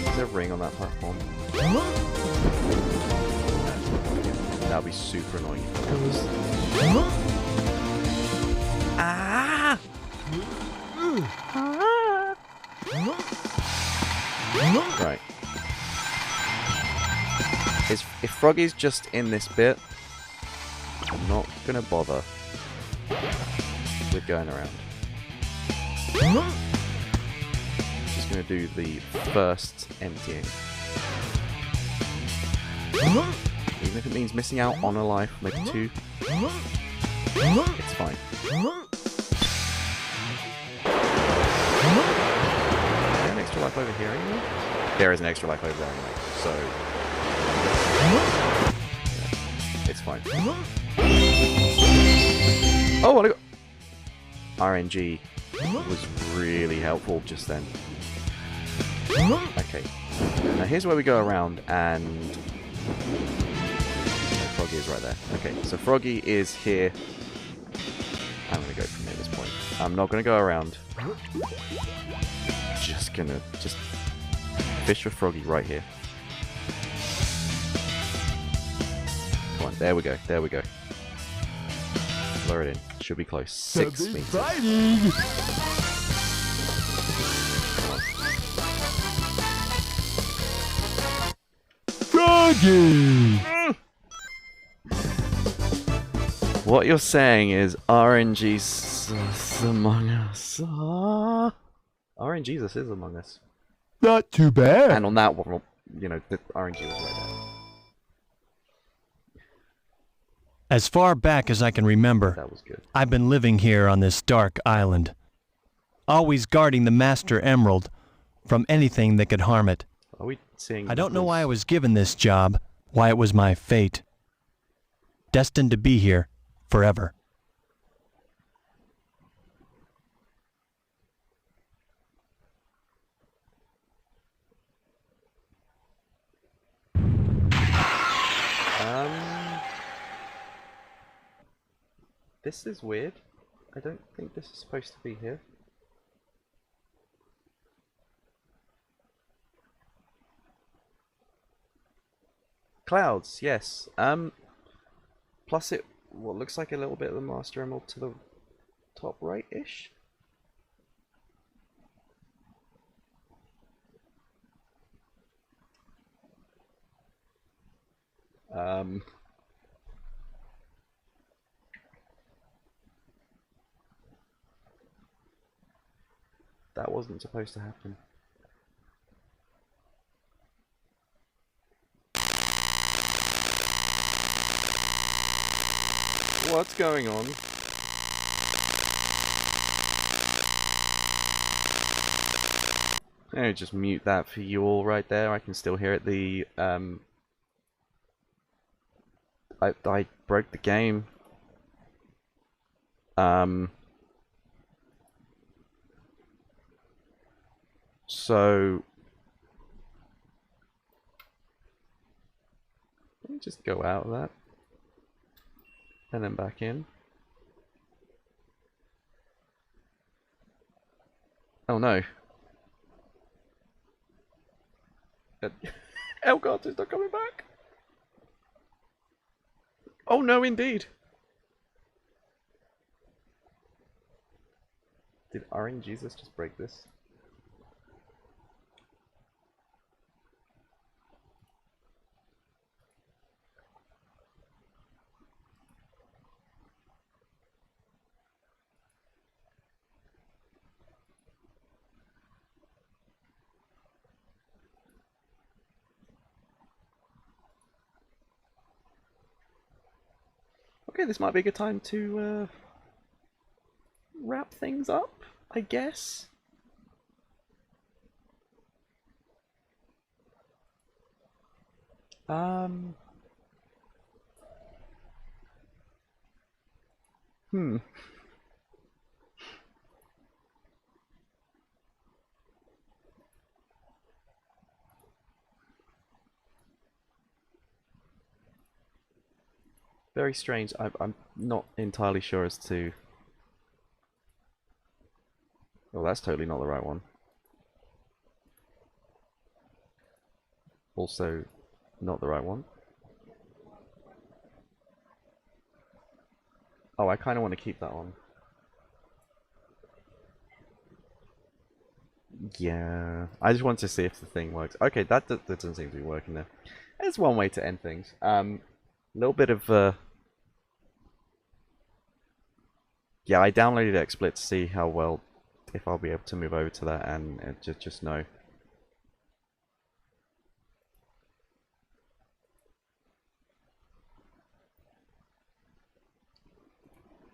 S1: Is there a ring on that platform? That would be super annoying if there was. Ah! Right. If Froggy's just in this bit, I'm not gonna bother with going around. Just gonna do the first emptying. Even if it means missing out on a life, maybe two, it's fine. Is there an extra life over here anyway? There is an extra life over there anyway, so it's fine. Oh, what I got? RNG was really helpful just then. Okay, now here's where we go around and Froggy is right there. Okay, so Froggy is here. I'm gonna go from here at this point. I'm not gonna go around. Just fish for Froggy right here. Come on, there we go, there we go. Lower it in. Should be close. 6 meters.
S11: Fighting. Froggy!
S1: What you're saying is RNG's Among Us. RNG's is Among Us.
S11: Not too bad.
S1: And on that one, you know, the RNG was right there.
S17: As far back as I can remember,
S1: That was good.
S17: I've been living here on this dark island, always guarding the Master Emerald from anything that could harm it.
S1: Are we seeing?
S17: I don't know why I was given this job, why it was my fate. Destined to be here forever.
S1: This is weird. I don't think this is supposed to be here. Clouds, yes. Plus it what looks like a little bit of the Master Emerald to the top right-ish. That wasn't supposed to happen. What's going on? Let me just mute that for you all right there. I can still hear it. I broke the game. So let me just go out of that and then back in. Oh no. Elgart is not coming back. Oh no, indeed. Did RNGesus just break this? Okay, this might be a good time to wrap things up, I guess. Very strange. I'm not entirely sure as to... Oh, that's totally not the right one. Also, not the right one. Oh, I kind of want to keep that on. Yeah, I just want to see if the thing works. Okay, that doesn't seem to be working there. There's one way to end things. A little bit of... Yeah, I downloaded XSplit to see how well... if I'll be able to move over to that, and just know.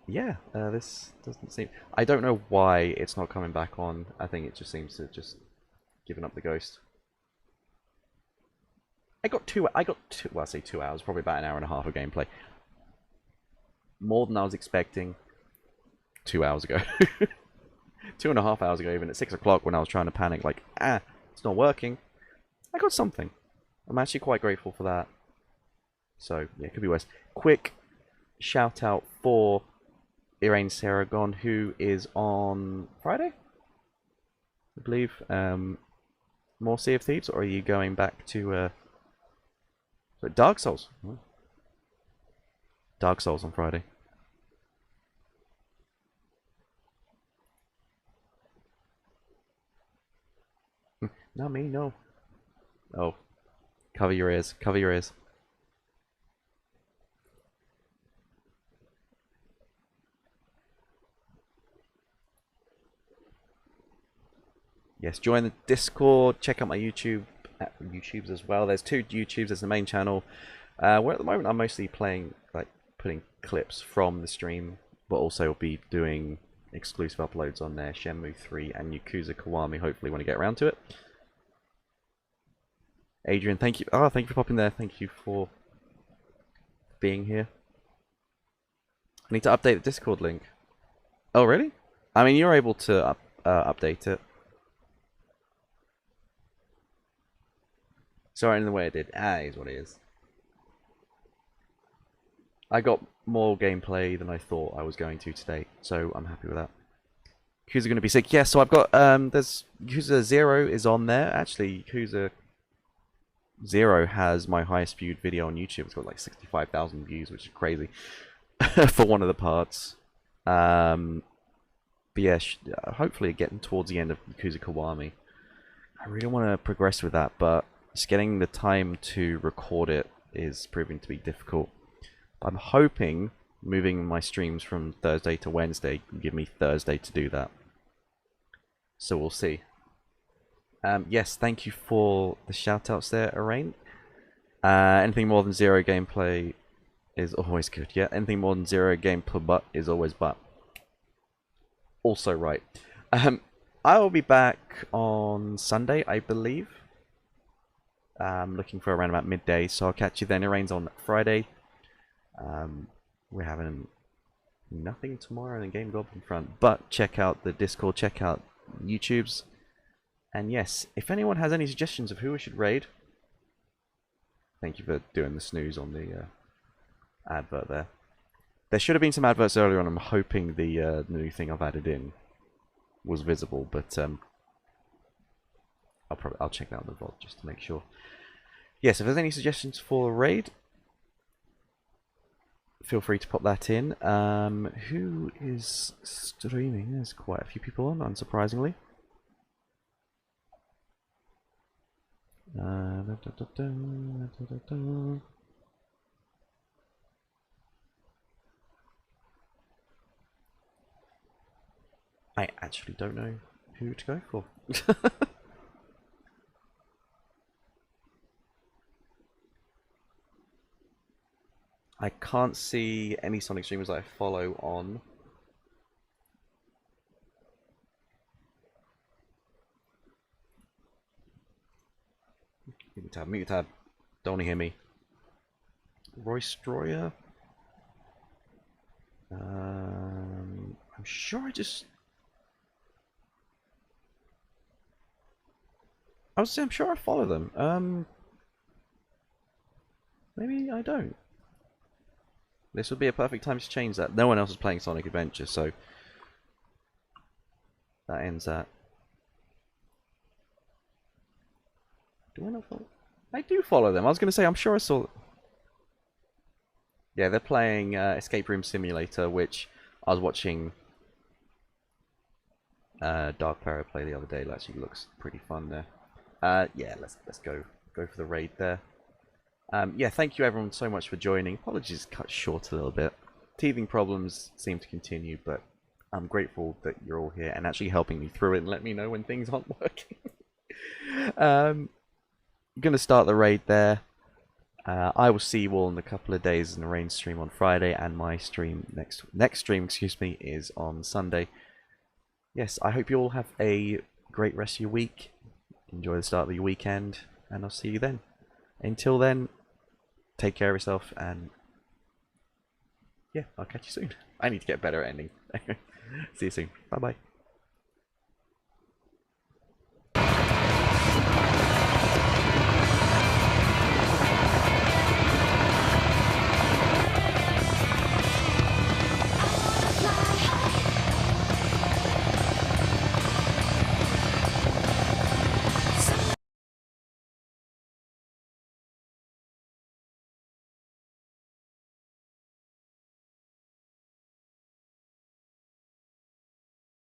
S1: Yeah, this doesn't seem... I don't know why it's not coming back on. I think it just seems to just given up the ghost. I got two, well, I say 2 hours, probably about an hour and a half of gameplay. More than I was expecting 2 hours ago. 2.5 hours ago, even at 6 o'clock when I was trying to panic, like, it's not working. I got something. I'm actually quite grateful for that. So, yeah, it could be worse. Quick shout out for Irene Saragon, who is on Friday, I believe. More Sea of Thieves, or are you going back to Dark Souls? Oh. Dark Souls on Friday. Not me, no. Oh. Cover your ears, cover your ears. Yes, join the Discord, check out my YouTubes as well. There's 2 YouTubes, there's the main channel. Where at the moment I'm mostly playing, like, putting clips from the stream, but also will be doing exclusive uploads on there, Shenmue 3 and Yakuza Kiwami, hopefully when I get around to it. Adrian, thank you. Oh, thank you for popping there. Thank you for being here. I need to update the Discord link. Oh, really? I mean, you're able to update it. Sorry, in the way I did. Is what it is. I got more gameplay than I thought I was going to today, so I'm happy with that. Yakuza going to be sick. Yes, so I've got, there's Yakuza 0 is on there. Actually, Yakuza 0 has my highest viewed video on YouTube. It's got like 65,000 views, which is crazy for one of the parts. But yeah, hopefully getting towards the end of Yakuza Kiwami. I really want to progress with that, but just getting the time to record it is proving to be difficult. I'm hoping moving my streams from Thursday to Wednesday can give me Thursday to do that. So we'll see. Yes, thank you for the shoutouts there, Arain. Anything more than 0 gameplay is always good. Yeah, anything more than 0 gameplay but is always but. Also right. I will be back on Sunday, I believe. Looking for around about midday, so I'll catch you then. It rains on Friday. We're having nothing tomorrow in Game Goblin front, but check out the Discord, check out YouTube's. And yes, if anyone has any suggestions of who we should raid, thank you for doing the snooze on the advert there. There should have been some adverts earlier on. I'm hoping the new thing I've added in was visible, but I'll check that on the VOD just to make sure. Yes, if there's any suggestions for a raid, feel free to pop that in. Who is streaming? There's quite a few people on, unsurprisingly. I actually don't know who to go for. I can't see any Sonic streamers that I follow on. Mute tab. Don't want to hear me. Royce Stroyer. I'm sure I just... I'm sure I follow them. Maybe I don't. This would be a perfect time to change that. No one else is playing Sonic Adventure, so that ends that. Do I not follow? I do follow them. I was going to say, I'm sure I saw... Yeah, they're playing Escape Room Simulator, which I was watching Dark Pharaoh play the other day. It actually looks pretty fun there. Yeah, let's go for the raid there. Yeah, thank you everyone so much for joining. Apologies, cut short a little bit. Teething problems seem to continue, but I'm grateful that you're all here and actually helping me through it and let me know when things aren't working. I'm going to start the raid there. I will see you all in a couple of days in the rain stream on Friday, and my stream next stream, excuse me, is on Sunday. Yes, I hope you all have a great rest of your week. Enjoy the start of your weekend, and I'll see you then. Until then, take care of yourself, and yeah, I'll catch you soon. I need to get better at ending. See you soon. Bye bye.